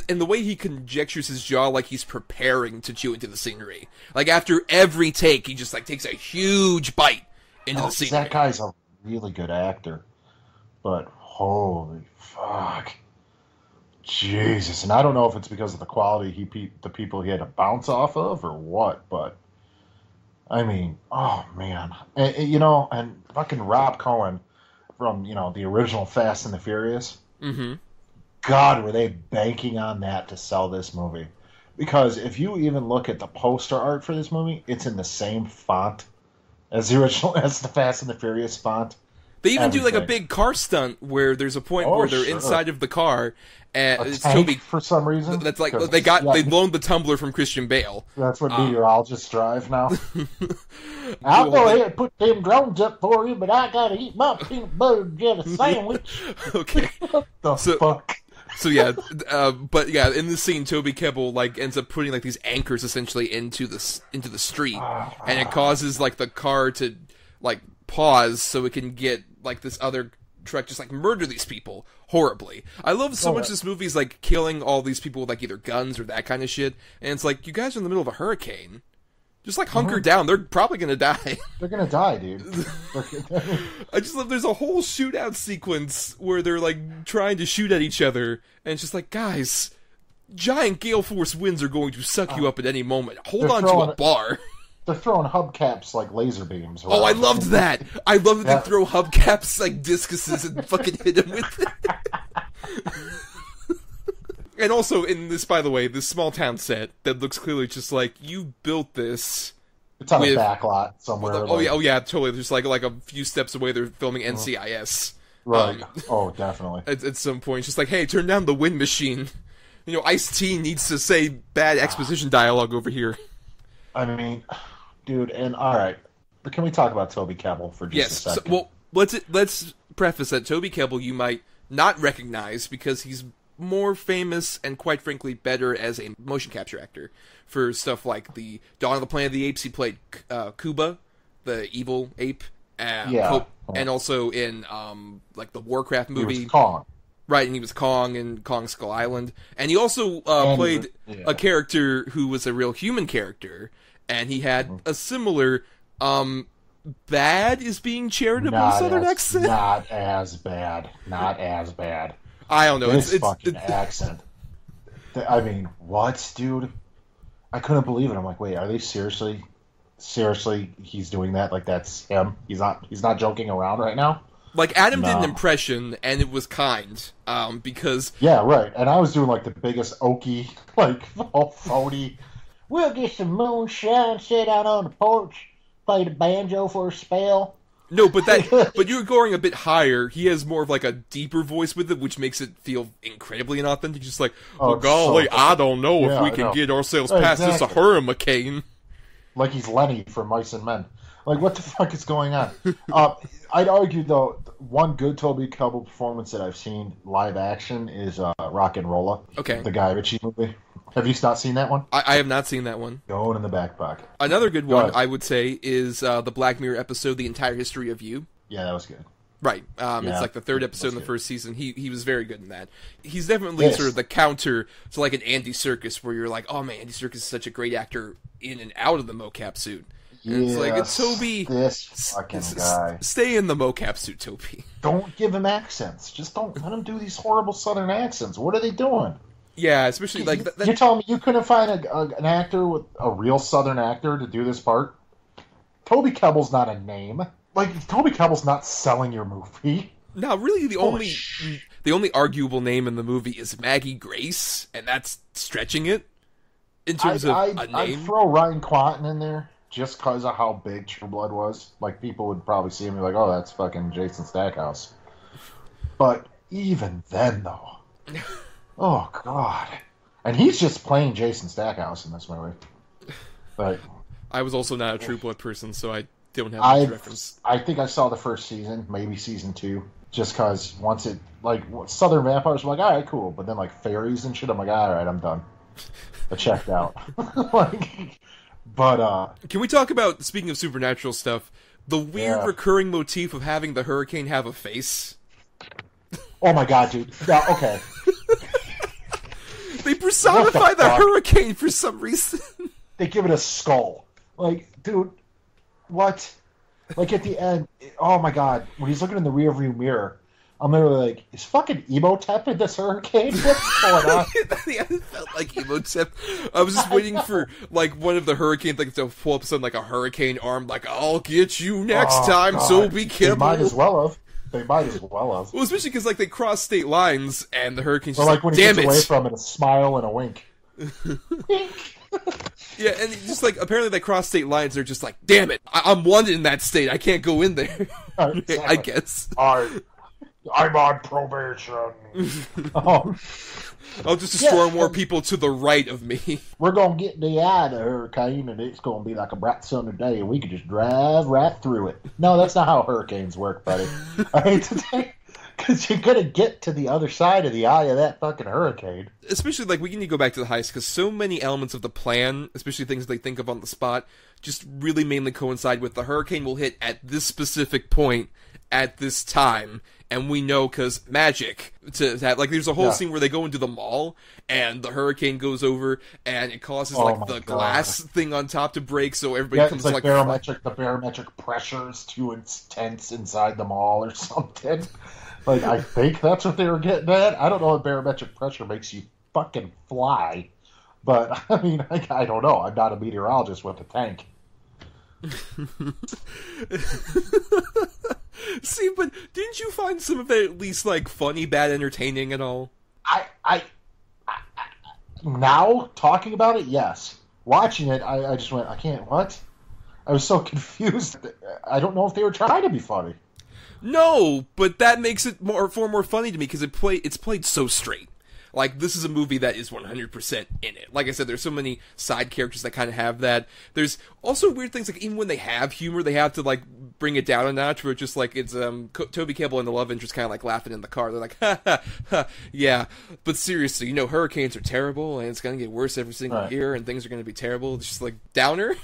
and the way he conjectures his jaw like he's preparing to chew into the scenery. Like after every take, he just like takes a huge bite into the scenery. That guy's a really good actor, but holy fuck. Jesus. And I don't know if it's because of the quality the people he had to bounce off of or what, but I mean, oh man. And fucking Rob Cohen from, the original Fast and the Furious. Mm-hmm. God, were they banking on that to sell this movie. Because if you even look at the poster art for this movie, it's in the same font as the original, as the Fast and the Furious font. They even do like a big car stunt where there's a point where they're inside of the car, and it's Toby for some reason. That's like they loaned the tumbler from Christian Bale. That's what meteorologists drive now. I'll go ahead and put them drones up for you, but I gotta eat my peanut butter jelly sandwich. Okay. What the fuck? So yeah, but yeah, in this scene, Toby Kebbell like ends up putting like these anchors essentially into the street, and it causes like the car to like pause so it can get like this other truck just like murder these people horribly. I love so much this movie's like killing all these people with like either guns or that kind of shit, and it's like you guys are in the middle of a hurricane. Just like hunker down. They're probably gonna die. They're gonna die, dude. I just love there's a whole shootout sequence where they're like trying to shoot at each other, and it's just like, guys, giant Gale Force winds are going to suck you up at any moment. Hold on to a bar. They're throwing hubcaps like laser beams. Oh, I loved that. I love that they throw hubcaps like discuses and fucking hit him with it. And also in this, by the way, this small town set that looks clearly just like you built this. It's on a back lot somewhere. Oh yeah, totally. There's like a few steps away. They're filming NCIS. Right. Definitely. At some point, it's just like, hey, turn down the wind machine. Ice-T needs to say bad exposition dialogue over here. I mean, dude, and all right, can we talk about Toby Kebbell for just a second? Well, let's preface that Toby Kebbell you might not recognize because he's more famous and, quite frankly, better as a motion capture actor for stuff like the Dawn of the Planet of the Apes. He played Kuba, the evil ape, and also in like the Warcraft movie. He was Kong. Right, and he was Kong in Kong Skull Island. And he also played a character who was a real human character, and he had a similar bad is being charitable Southern accent. Not as bad. I don't know. This fucking accent. I mean, what, dude? I couldn't believe it. I'm like, wait, are they seriously he's doing that? Like, that's him? He's not joking around right now? Like, Adam did an impression, and it was kind, because... Yeah, right. And I was doing, like, the biggest oaky, like, all phony, we'll get some moonshine, sit out on the porch, play the banjo for a spell. No, but you were going a bit higher. He has more of, like, a deeper voice with it, which makes it feel incredibly inauthentic. Just like, well, golly, I don't know if we can get ourselves past this hurricane. Like he's Lenny from Mice and Men. Like, what the fuck is going on? I'd argue, though, one good Toby Kebbell performance that I've seen live action is Rock and Rolla. Okay. The Guy Ritchie movie. Have you not seen that one? I have not seen that one. Going in the back pocket. Another good one, I would say, is the Black Mirror episode, The Entire History of You. Yeah, that was good. Right. It's like the third episode in the first season. He was very good in that. He's definitely sort of the counter to like an Andy Serkis, where you're like, oh man, Andy Serkis is such a great actor in and out of the mocap suit. And it's like, Toby, this fucking guy. Stay in the mocap suit, Toby. Don't give him accents. Just don't let him do these horrible Southern accents. What are they doing? Yeah, especially like... You're telling me you couldn't find an actor with a real Southern actor to do this part? Toby Kebbell's not a name. Like, Toby Kebbell's not selling your movie. No, really, the only arguable name in the movie is Maggie Grace, and that's stretching it in terms of a name. I'd throw Ryan Quanten in there just because of how big True Blood was. Like, people would probably see him and be like, oh, that's fucking Jason Stackhouse. But even then, though... Oh, God. And he's just playing Jason Stackhouse in this movie. But I was also not a True Blood person, so I don't have much reference. I think I saw the first season, maybe season 2, just because once it, like, Southern Vampires, I'm like, all right, cool. But then, like, fairies and shit, I'm like, all right, I'm done. I checked out. Can we talk about, speaking of supernatural stuff, the weird recurring motif of having the hurricane have a face? Oh, my God, dude. Yeah, okay. They personify the hurricane for some reason. They give it a skull. Like, dude, what? Like, at the end, oh my God, when he's looking in the rearview mirror, I'm literally like, is fucking Emotep in this hurricane? What's going on? Yeah, it felt like Emotep. I was just waiting for, like, one of the hurricanes, like, to pull up some, like, a hurricane arm, like, I'll get you next time, God. Toby Kebbell. They might as well have. Well, especially because, like, they cross state lines, and the hurricane's just like, when damn he it. gets away from it, a smile and a wink. Yeah, and just, like, apparently they cross state lines, they're just like, damn it, I'm wanted in that state, I can't go in there. Exactly. I guess. I'm on probation. I'll just destroy more people to the right of me. We're going to get in the eye of the hurricane, and it's going to be like a bright sunny day, and we can just drive right through it. No, that's not how hurricanes work, buddy. I hate to say, because you're going to get to the other side of the eye of that fucking hurricane. Especially, like, we need to go back to the heist, because so many elements of the plan, especially things they think of on the spot, just really mainly coincide with the hurricane will hit at this specific point, at this time, and we know because magic to have, like, there's a whole scene where they go into the mall and the hurricane goes over and it causes the glass thing on top to break, so everybody comes like the barometric pressure is too intense inside the mall or something. Like, I think that's what they were getting at. I don't know if barometric pressure makes you fucking fly, but I mean, I don't know. I'm not a meteorologist with a tank. See, but didn't you find some of it at least, like, funny, bad, entertaining at all? I now, talking about it, yes. Watching it, I just went, I can't, what? I was so confused. I don't know if they were trying to be funny. No, but that makes it far more funny to me, because it's played so straight. Like, this is a movie that is 100% in it. Like I said, there's so many side characters that kind of have that. There's also weird things, like, even when they have humor, they have to, like, bring it down a notch, where it's just, like, it's, Toby Kebbell and the love interest kind of, like, laughing in the car. They're like, ha, ha, ha, yeah. But seriously, you know, hurricanes are terrible, and it's gonna get worse every single year, and things are gonna be terrible. It's just, like, downer.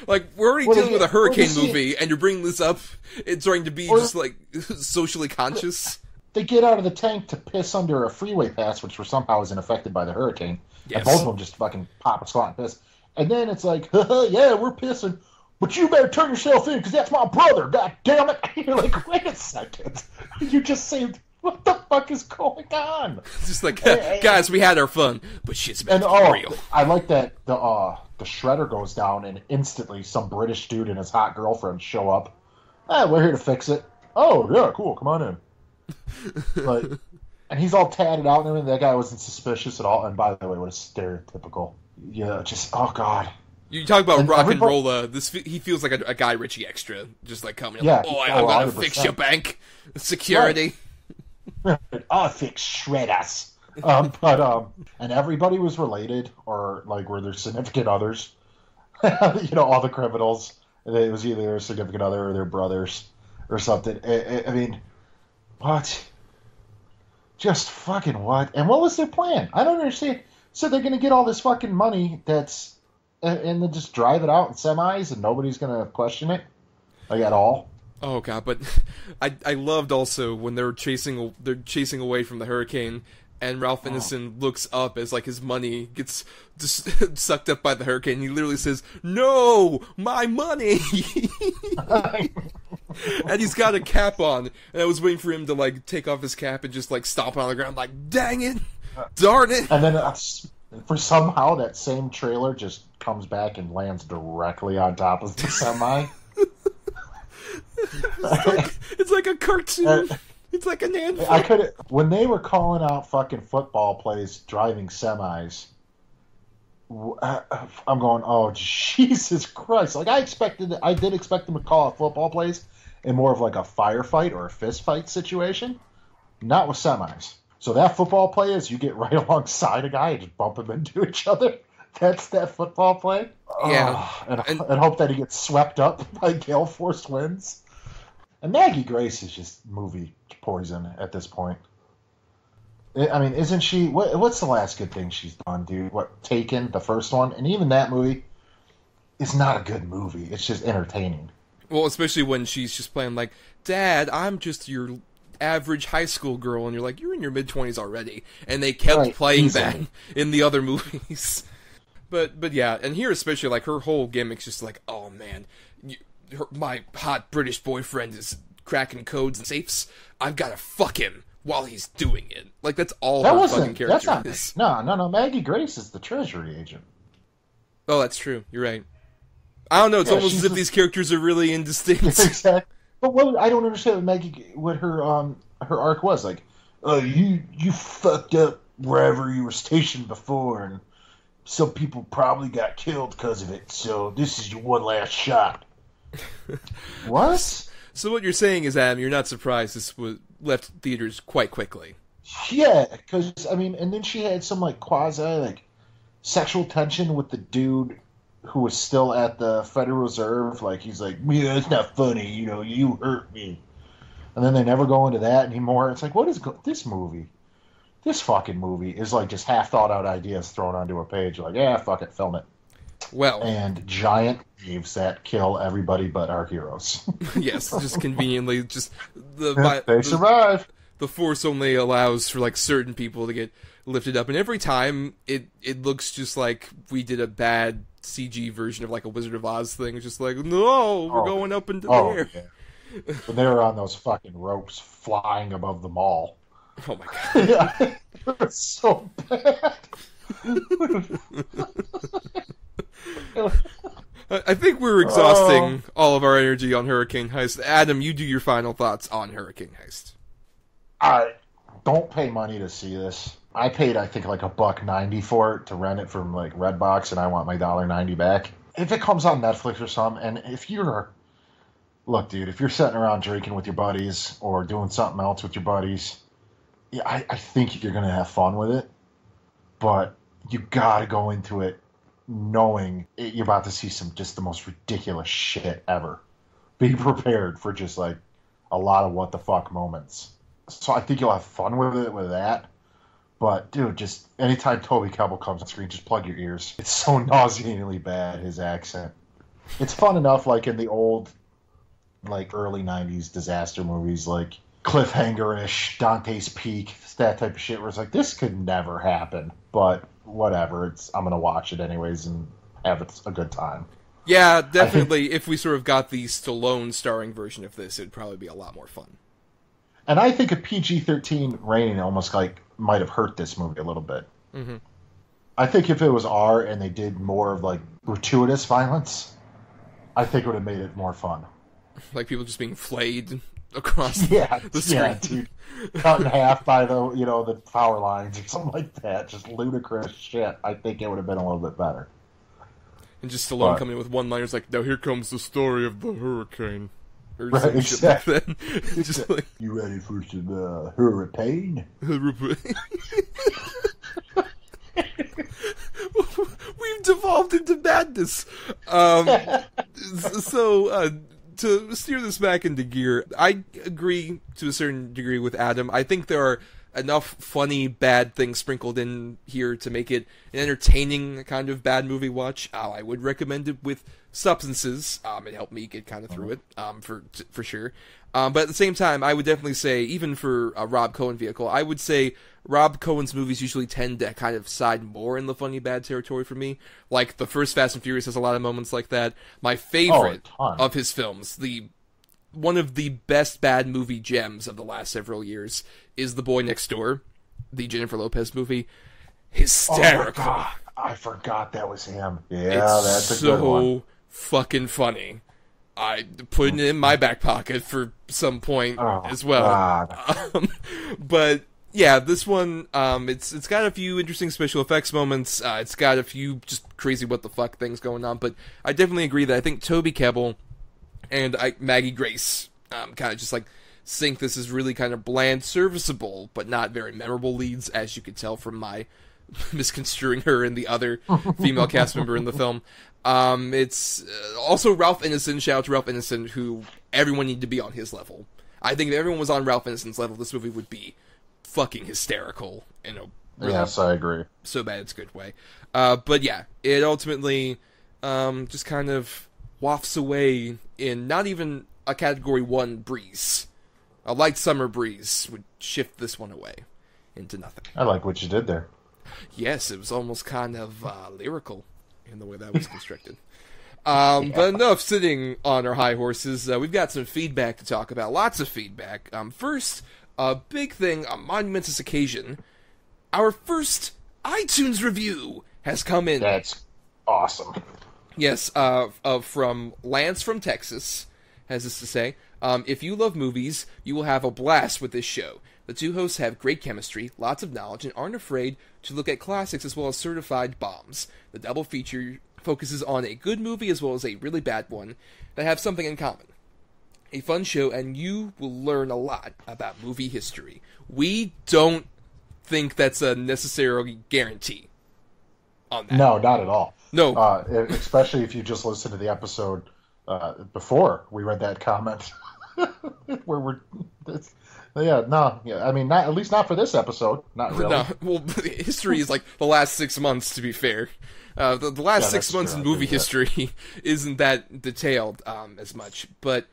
Like, we're already dealing with a hurricane movie, and you're bringing this up, it's starting to be just, like, socially conscious. They get out of the tank to piss under a freeway pass, which for somehow isn't affected by the hurricane. Yes. And both of them just fucking pop a squat and piss. And then it's like, yeah, we're pissing, but you better turn yourself in because that's my brother. God damn it! You're like, wait a second, you just saved What the fuck is going on? Just like, guys, we had our fun, but shit's about to be real. I like that the shredder goes down and instantly some British dude and his hot girlfriend show up. We're here to fix it. Oh, yeah, cool, come on in. Like, and he's all tatted out and everything. That guy wasn't suspicious at all. And by the way, what a stereotypical, oh god. You talk about rock and roll. He feels like a Guy Ritchie extra, just like coming. Yeah, I'm gonna 100%. Fix your bank security. Right. I'll fix shredders. And everybody was related, or like were their significant others. All the criminals. It was either their significant other or their brothers or something. I mean, what? Just fucking what? And what was their plan? I don't understand. So they're gonna get all this fucking money and then just drive it out in semis and nobody's going to question it, like, at all. Oh, God, but I loved also when they're chasing away from the hurricane and Ralph Ineson looks up as, like, his money gets just sucked up by the hurricane. He literally says, "No, my money!" And he's got a cap on. And I was waiting for him to, like, take off his cap and just, like, stomp on the ground, like, dang it! Darn it! And then for somehow that same trailer just comes back and lands directly on top of the semi. It's like a cartoon. It's like an anvil. When they were calling out fucking football plays driving semis, I'm going, oh Jesus Christ! Like I did expect them to call out football plays in more of like a firefight or a fist fight situation, not with semis. So that football play is you get right alongside a guy and just bump them into each other. That's that football play. Yeah. And hope that he gets swept up by Gale Force winds. And Maggie Grace is just movie poison at this point. I mean, isn't she? What's the last good thing she's done, dude? Taken, the first one? And even that movie is not a good movie. It's just entertaining. Well, especially when she's just playing like, Dad, I'm just your average high school girl, and you're like, you're in your mid-20s already, and they kept playing that in the other movies. But yeah, and here especially, like, her whole gimmick's just like, oh man, my hot British boyfriend is cracking codes and safes, I've gotta fuck him while he's doing it. Like, that's all her fucking character is. No, Maggie Grace is the treasury agent. Oh, that's true, you're right. I don't know, it's almost as if these characters are really indistinct. Exactly. But I don't understand what her arc was. Like, you fucked up wherever you were stationed before, and some people probably got killed because of it, so this is your one last shot. What? So what you're saying is, Adam, you're not surprised this left theaters quite quickly. Yeah, because, I mean, and then she had some, like, sexual tension with the dude who was still at the Federal Reserve. Like, he's like, yeah, it's not funny, you hurt me. And then they never go into that anymore. It's like, what is this movie? This fucking movie is like just half thought out ideas thrown onto a page. Like, yeah, fuck it, film it. Well, and giant waves that kill everybody but our heroes. Yes, just conveniently, they survive. The Force only allows for like certain people to get lifted up, and every time it looks just like we did a bad CG version of like a Wizard of Oz thing. It's just like, no, we're going up into the air. Yeah. When they were on those fucking ropes flying above the mall. Oh my god. Yeah, it was so bad. I think we're exhausting all of our energy on Hurricane Heist. Adam, you do your final thoughts on Hurricane Heist. Don't pay money to see this. I paid, I think, like $1.90 for it to rent it from like Redbox, and I want my $1.90 back. If it comes on Netflix or something, and if you're sitting around drinking with your buddies or doing something else with your buddies, yeah, I think you're gonna have fun with it. But you gotta go into it knowing you're about to see just the most ridiculous shit ever. Be prepared for just like a lot of what the fuck moments. So I think you'll have fun with it with that. But dude, just anytime Toby Kebbell comes on screen, just plug your ears. It's so nauseatingly bad, his accent. It's fun enough like in the old, like early 90s disaster movies, like Cliffhanger-ish, Dante's Peak, that type of shit where it's like, this could never happen. But whatever, I'm gonna watch it anyways and have a good time. Yeah, definitely. If we sort of got the Stallone starring version of this, it'd probably be a lot more fun. And I think a PG-13 rating almost like might have hurt this movie a little bit. Mm-hmm. I think if it was R and they did more of like gratuitous violence, I think it would have made it more fun. Like people just being flayed across the screen. Yeah, dude. Cut in half by the power lines or something like that. Just ludicrous shit. I think it would have been a little bit better. And just Stallone coming in with one-liners like, now here comes the story of the hurricane. Or right, exactly. Shit like that. Just like, you ready for some hurricane? We've devolved into madness. To steer this back into gear, I agree to a certain degree with Adam. I think there are enough funny, bad things sprinkled in here to make it an entertaining kind of bad movie watch. I would recommend it with substances. It helped me get kind of through it, for sure. But at the same time, I would definitely say, even for a Rob Cohen vehicle, I would say Rob Cohen's movies usually tend to kind of side more in the funny bad territory for me. Like, the first Fast and Furious has a lot of moments like that. My favorite of his films, one of the best bad movie gems of the last several years, is The Boy Next Door, the Jennifer Lopez movie. Hysterical. Oh my God. I forgot that was him. Yeah, that's a good one. So fucking funny. I put it in my back pocket for some point as well. But yeah, this one, it's got a few interesting special effects moments. It's got a few just crazy what the fuck things going on. But I definitely agree that I think Toby Kebbell and Maggie Grace kind of just like think this is really kind of bland, serviceable, but not very memorable leads, as you could tell from my misconstruing her and the other female cast member in the film. It's also Ralph Ineson. Shout out to Ralph Ineson, who everyone needed to be on his level. I think if everyone was on Ralph Ineson's level, this movie would be fucking hysterical in a really yes, I agree. So bad it's good way. But yeah, it ultimately just kind of wafts away in not even a Category 1 breeze. A light summer breeze would shift this one away into nothing. I like what you did there. Yes, it was almost kind of lyrical in the way that was constructed. But enough sitting on our high horses. We've got some feedback to talk about. Lots of feedback. First, a big thing, a momentous occasion. Our first iTunes review has come in. That's awesome. Yes, from Lance from Texas, has this to say. If you love movies, you will have a blast with this show. The two hosts have great chemistry, lots of knowledge, and aren't afraid to look at classics as well as certified bombs. The double feature focuses on a good movie as well as a really bad one that have something in common. A fun show, and you will learn a lot about movie history. We don't think that's a necessarily guarantee on that. No, not at all. No. Especially if you just listen to the episode before we read that comment. Where I mean, not at least not for this episode. Not really. No, well, history is like the last 6 months, to be fair. The last 6 months in movie history isn't that detailed as much. But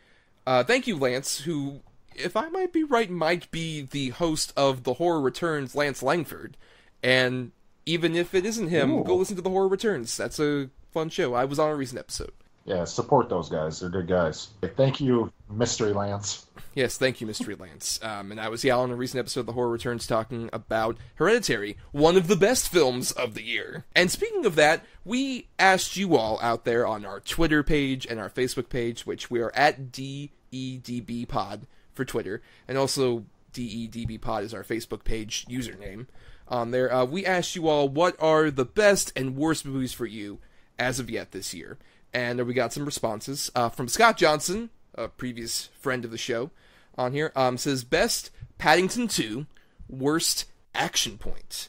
thank you, Lance, who, if I might be right, might be the host of The Horror Returns, Lance Langford. And even if it isn't him, go listen to The Horror Returns. That's a fun show. I was on a recent episode. Yeah, support those guys. They're good guys. Thank you, Mystery Lance. Yes, thank you, Mystery Lance. And I was on a recent episode of The Horror Returns talking about Hereditary, one of the best films of the year. And speaking of that, we asked you all out there on our Twitter page and our Facebook page, which we are at DEDBpod for Twitter, and also DEDBpod is our Facebook page username. On there, we asked you all what are the best and worst movies for you as of yet this year. And we got some responses from Scott Johnson, a previous friend of the show, on here. Says, best Paddington 2, worst Action Point.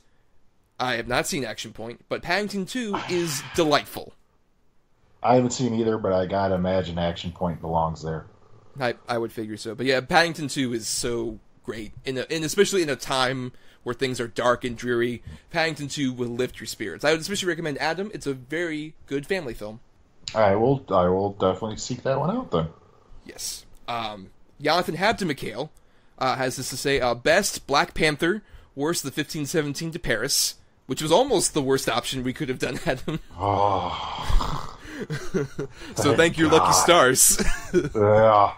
I have not seen Action Point, but Paddington 2 is delightful. I haven't seen either, but I gotta imagine Action Point belongs there. I would figure so. But yeah, Paddington 2 is so great, and especially in a time where things are dark and dreary. Paddington 2 will lift your spirits. I would especially recommend Adam. It's a very good family film. I will definitely seek that one out then. Yes. Jonathan Habton McHale has this to say, best Black Panther, worst the 1517 to Paris, which was almost the worst option we could have done, Adam. Oh. So thank your lucky stars. Yeah.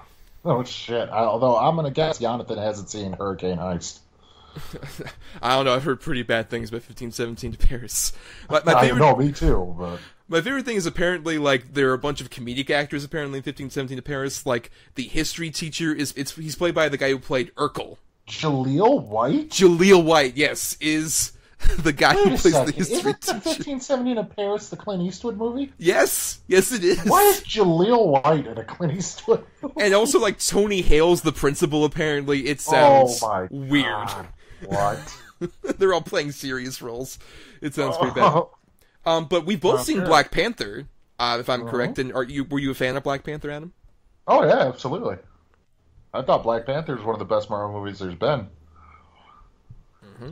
Oh shit! Although I'm gonna guess Jonathan hasn't seen Hurricane Heist. I don't know. I've heard pretty bad things about 1517 to Paris. My I favorite, know, me too. But my favorite thing is apparently like there are a bunch of comedic actors apparently in 1517 to Paris. Like the history teacher he's played by the guy who played Urkel. Jaleel White. Jaleel White, yes, is the guy who plays the history Isn't the teacher. 1517 to Paris the Clint Eastwood movie? Yes, it is. Why is Jaleel White in a Clint Eastwood movie? And also, like, Tony Hale's the principal, apparently. It sounds weird. God. What? They're all playing serious roles. It sounds pretty bad. But we've both seen Black Panther, if I'm correct. And were you a fan of Black Panther, Adam? Oh, yeah, absolutely. I thought Black Panther is one of the best Marvel movies there's been.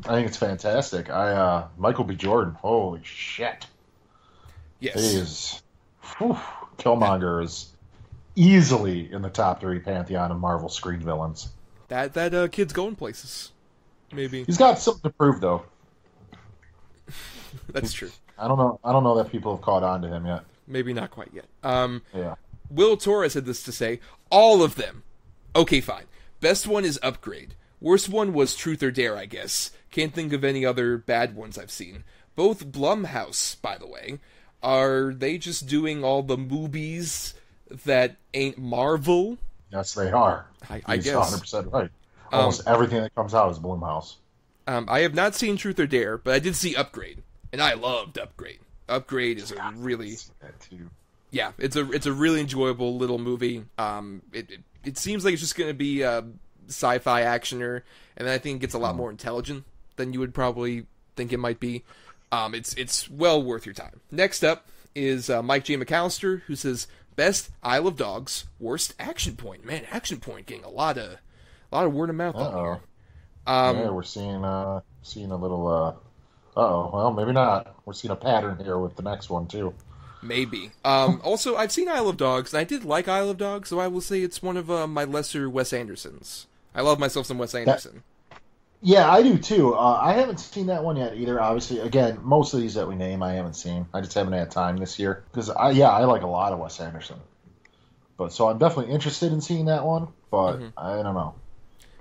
I think it's fantastic. Michael B. Jordan, holy shit. Yes. He is... Killmonger is easily in the top 3 pantheon of Marvel screen villains. That kid's going places. Maybe. He's got something to prove, though. That's true. I don't know that people have caught on to him yet. Maybe not quite yet. Yeah. Will Torres had this to say. All of them. Okay, fine. Best one is Upgrade. Worst one was Truth or Dare, I guess. Can't think of any other bad ones I've seen. Both Blumhouse, by the way. Are they just doing all the movies that ain't Marvel? Yes, they are. I He's guess. 100% right. Almost everything that comes out is Blumhouse. I have not seen Truth or Dare, but I did see Upgrade, and I loved Upgrade. Upgrade is a really... Yeah, it's a really enjoyable little movie. It seems like it's just going to be a sci-fi actioner, and then I think it gets a lot more intelligent than you would probably think it might be. It's well worth your time. Next up is Mike J. McAllister, who says, best Isle of Dogs, worst Action Point. Man, Action Point getting a lot of word of mouth on here. Yeah, we're seeing a little... well, maybe not. We're seeing a pattern here with the next one, too. Maybe. Also, I've seen Isle of Dogs, and I did like Isle of Dogs, so I will say it's one of my lesser Wes Andersons. I love myself some Wes Anderson. Yeah, I do too. I haven't seen that one yet either. Obviously, again, most of these that we name I haven't seen. I just haven't had time this year because I like a lot of Wes Anderson. But so I'm definitely interested in seeing that one, but I don't know.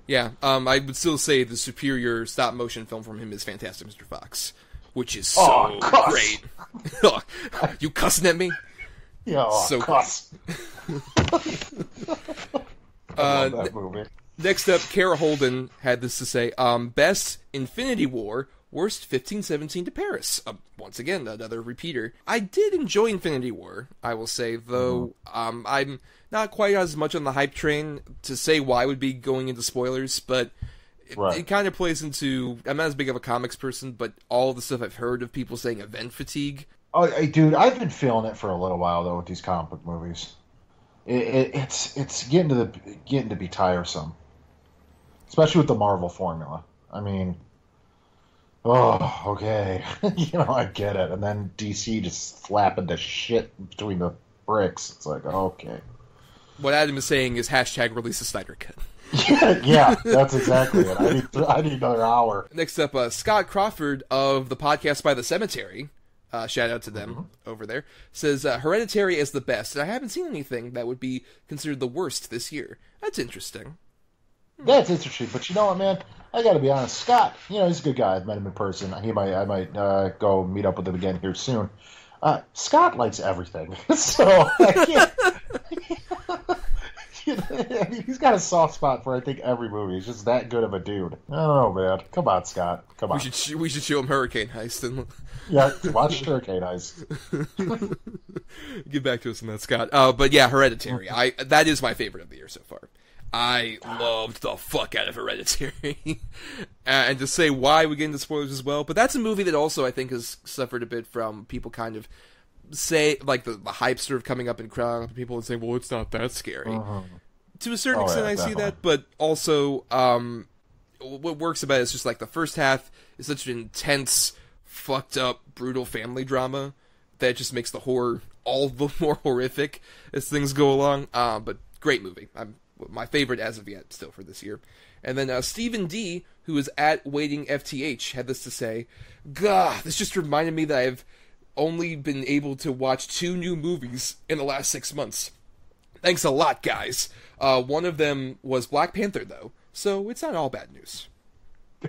Yeah, I would still say the superior stop motion film from him is Fantastic Mr. Fox, which is so great. You cussing at me? Yeah, so cuss. I love that movie. Next up, Kara Holden had this to say, best Infinity War, worst 1517 to Paris. Once again, another repeater. I did enjoy Infinity War, I will say, though I'm not quite as much on the hype train to say why would be going into spoilers, but it kind of plays into, I'm not as big of a comics person, but all the stuff I've heard of people saying event fatigue. Oh, hey, dude, I've been feeling it for a little while, though, with these comic book movies. It's getting to be tiresome. Especially with the Marvel formula. I mean, okay. I get it. And then DC just slapping the shit between the bricks. It's like, okay. What Adam is saying is hashtag release the Snyder Cut. Yeah, that's exactly it. I need another hour. Next up, Scott Crawford of the podcast By the Cemetery, shout out to them over there, says Hereditary is the best, and I haven't seen anything that would be considered the worst this year. That's interesting. That's interesting, but you know what, man? I got to be honest. Scott, he's a good guy. I've met him in person. I might go meet up with him again here soon. Scott likes everything, so I can't. He's got a soft spot for I think every movie. He's just that good of a dude. I don't know, man. Come on, Scott. Come on. We should show him Hurricane Heist and yeah, watch Hurricane Heist. Get back to us on that, Scott. But yeah, Hereditary. That is my favorite of the year so far. I loved the fuck out of Hereditary. And to say why, we get into spoilers as well. But that's a movie that also, I think, has suffered a bit from people kind of say, like, the hype sort of coming up and crowding up people and saying, well, it's not that scary. To a certain extent, I see that. But also, what works about it is just, like, the first half is such an intense, fucked up, brutal family drama that just makes the horror all the more horrific as things go along. But great movie. My favorite as of yet, still, for this year. And then Stephen D., who is at Waiting FTH, had this to say, God, this just reminded me that I've only been able to watch 2 new movies in the last 6 months. Thanks a lot, guys. One of them was Black Panther, though, so it's not all bad news.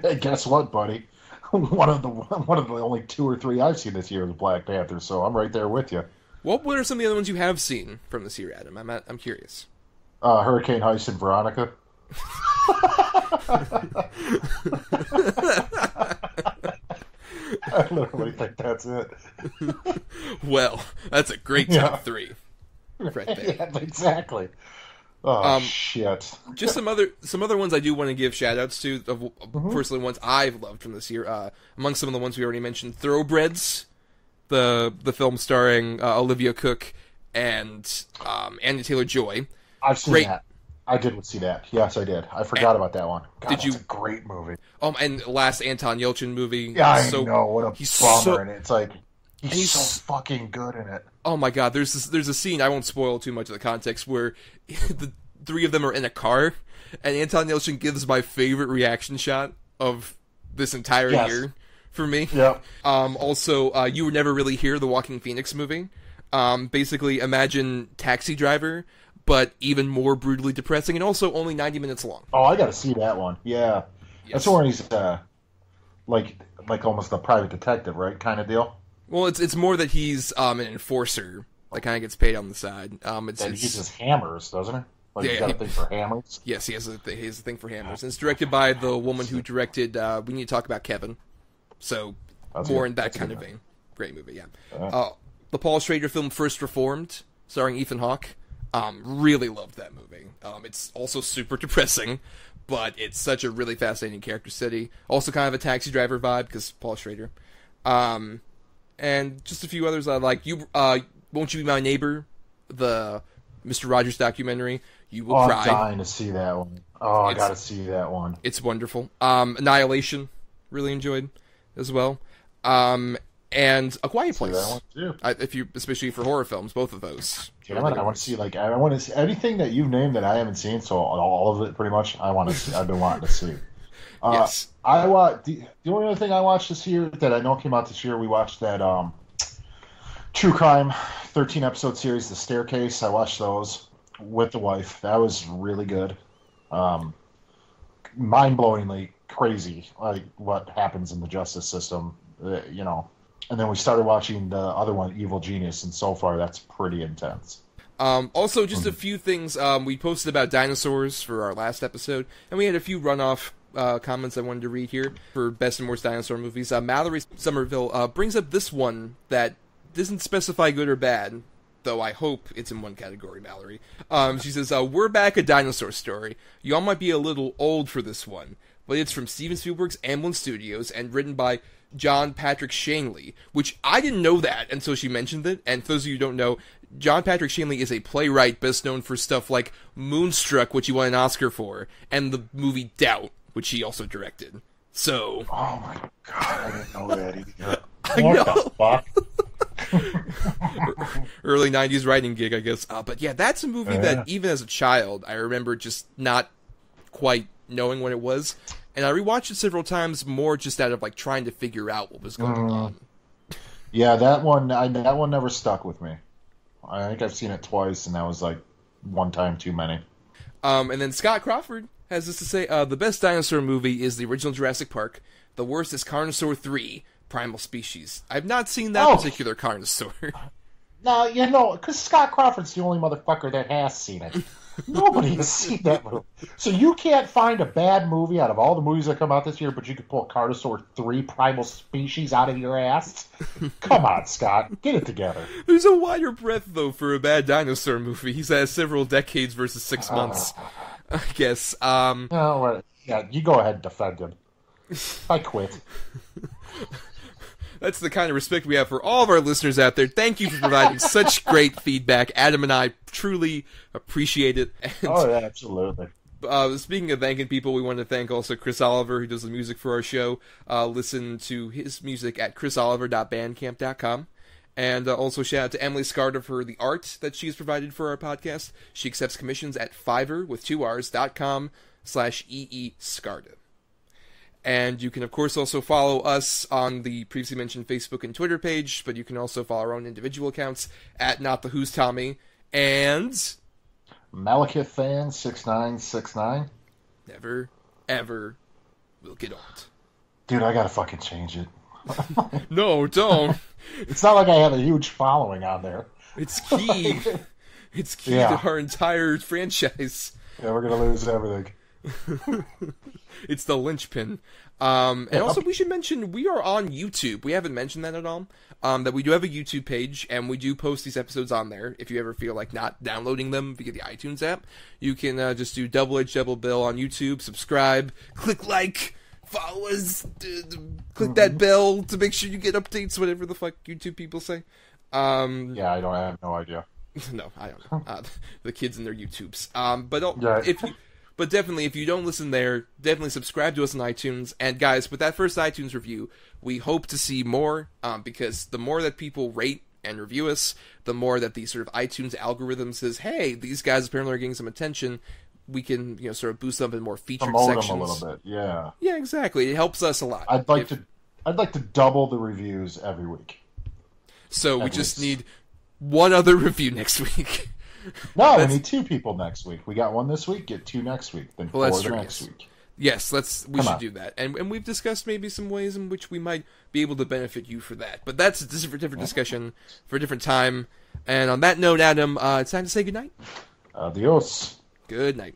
Hey, guess what, buddy? One of the only 2 or 3 I've seen this year is Black Panther, so I'm right there with you. What are some of the other ones you have seen from this year, Adam? I'm curious. Hurricane Heist and Veronica. I literally think that's it. Well, that's a great top 3. Right there. Yeah, exactly. Oh, shit. Just some other ones I do want to give shout-outs to, personally ones I've loved from this year. Among some of the ones we already mentioned, Thoroughbreds, the film starring Olivia Cooke and Anya Taylor-Joy. I've seen that. I did see that. Yes, I did. I forgot about that one. God, that's a great movie. And last Anton Yelchin movie. Yeah, I know. What a bummer. And it's like, he's so fucking good in it. Oh my god, there's a scene, I won't spoil too much of the context, where the 3 of them are in a car, and Anton Yelchin gives my favorite reaction shot of this entire year for me. Yeah. Also, You Were Never Really Here, the Walking Phoenix movie. Basically, imagine Taxi Driver, but even more brutally depressing, and also only 90 minutes long. Oh, I gotta see that one. Yeah. Yes. That's where he's, like almost a private detective, right? Kind of deal? Well, it's more that he's an enforcer that kind of gets paid on the side. And he uses hammers, doesn't he? Like, he's got a thing for hammers? Yes, he has a thing for hammers. And it's directed by the woman who directed We Need to Talk About Kevin. So, more in that kind of vein. Great movie, yeah. The Paul Schrader film First Reformed, starring Ethan Hawke. Really loved that movie. It's also super depressing, but it's such a really fascinating character study. Also kind of a Taxi Driver vibe, because Paul Schrader. And just a few others I like. Won't You Be My Neighbor? The Mr. Rogers documentary. You will cry. I'm dying to see that one. Oh, I gotta see that one. It's wonderful. Annihilation, really enjoyed as well. And A Quiet Place. That one too. Especially for horror films, both of those. Damn it, I want to see anything that you've named that I haven't seen. So all of it, pretty much, I want to see. I've been wanting to see. Yes. I watched the only other thing I watched this year that I know came out this year. We watched that true crime 13-episode series, The Staircase. I watched those with the wife. That was really good. Mind-blowingly crazy, like what happens in the justice system, you know. And then we started watching the other one, Evil Genius, and so far that's pretty intense. Also, just a few things. We posted about dinosaurs for our last episode, and we had a few runoff comments I wanted to read here for best and worst dinosaur movies. Mallory Somerville brings up this one that doesn't specify good or bad, though I hope it's in one category, Mallory. She says, we're back, a dinosaur story. Y'all might be a little old for this one, but it's from Steven Spielberg's Amblin Studios and written by John Patrick Shanley, which I didn't know that until she mentioned it. And for those of you who don't know, John Patrick Shanley is a playwright best known for stuff like Moonstruck, which he won an Oscar for, and the movie Doubt, which he also directed. So, oh my god, I didn't know that either. I know. What the fuck? Early 90s writing gig, I guess. But yeah, that's a movie that even as a child, I remember just not quite knowing what it was. And I rewatched it several times, more just out of like trying to figure out what was going on. Yeah, that one never stuck with me. I think I've seen it twice, and that was like one time too many. And then Scott Crawford has this to say: the best dinosaur movie is the original Jurassic Park. The worst is Carnosaur 3: Primal Species. I've not seen that particular Carnosaur. No, you know, because Scott Crawford's the only motherfucker that has seen it. Nobody has seen that movie. So you can't find a bad movie out of all the movies that come out this year, but you can pull Carnosaur 3 Primal Species out of your ass? Come on, Scott. Get it together. There's a wider breadth, though, for a bad dinosaur movie. He's had several decades versus 6 months, I guess. Yeah, you go ahead and defend him. I quit. That's the kind of respect we have for all of our listeners out there. Thank you for providing such great feedback. Adam and I truly appreciate it. And, yeah, absolutely. Speaking of thanking people, we want to thank also Chris Oliver, who does the music for our show. Listen to his music at chrisoliver.bandcamp.com. And also shout out to Emily Scarda for the art that she's provided for our podcast. She accepts commissions at Fiverr with 2 Rs.com/EE-Scarda. And you can, of course, also follow us on the previously mentioned Facebook and Twitter page, but you can also follow our own individual accounts at Not The Who's Tommy and Malekith fan 6969. Never, ever will get old. Dude, I gotta fucking change it. No, don't. It's not like I have a huge following on there. It's key. It's key Yeah. to our entire franchise. Yeah, we're gonna lose everything. It's the linchpin. And also, we should mention we are on YouTube. We haven't mentioned that at all. That we do have a YouTube page, and we do post these episodes on there. If you ever feel like not downloading them via the iTunes app, you can just do Double H Double Bill on YouTube, subscribe, click like, follow us, click that bell to make sure you get updates, whatever the fuck YouTube people say. Yeah, I have no idea. No, I don't know. The kids and their YouTubes. But definitely, if you don't listen there, definitely subscribe to us on iTunes. And guys, with that first iTunes review, we hope to see more, because the more that people rate and review us, the more that the sort of iTunes algorithm says, hey, these guys apparently are getting some attention. We can, sort of boost them in more featured Promote sections. them a little bit, yeah. Yeah, exactly. It helps us a lot. I'd like to double the reviews every week. So we just need one other review next week. No, we need 2 people next week. We got 1 this week, get 2 next week, then 4 that's the true, next yes. week. Yes, we should do that. And we've discussed maybe some ways in which we might be able to benefit you for that. But that's a different discussion for a different time. And on that note, Adam, it's time to say goodnight. Adios. Good night.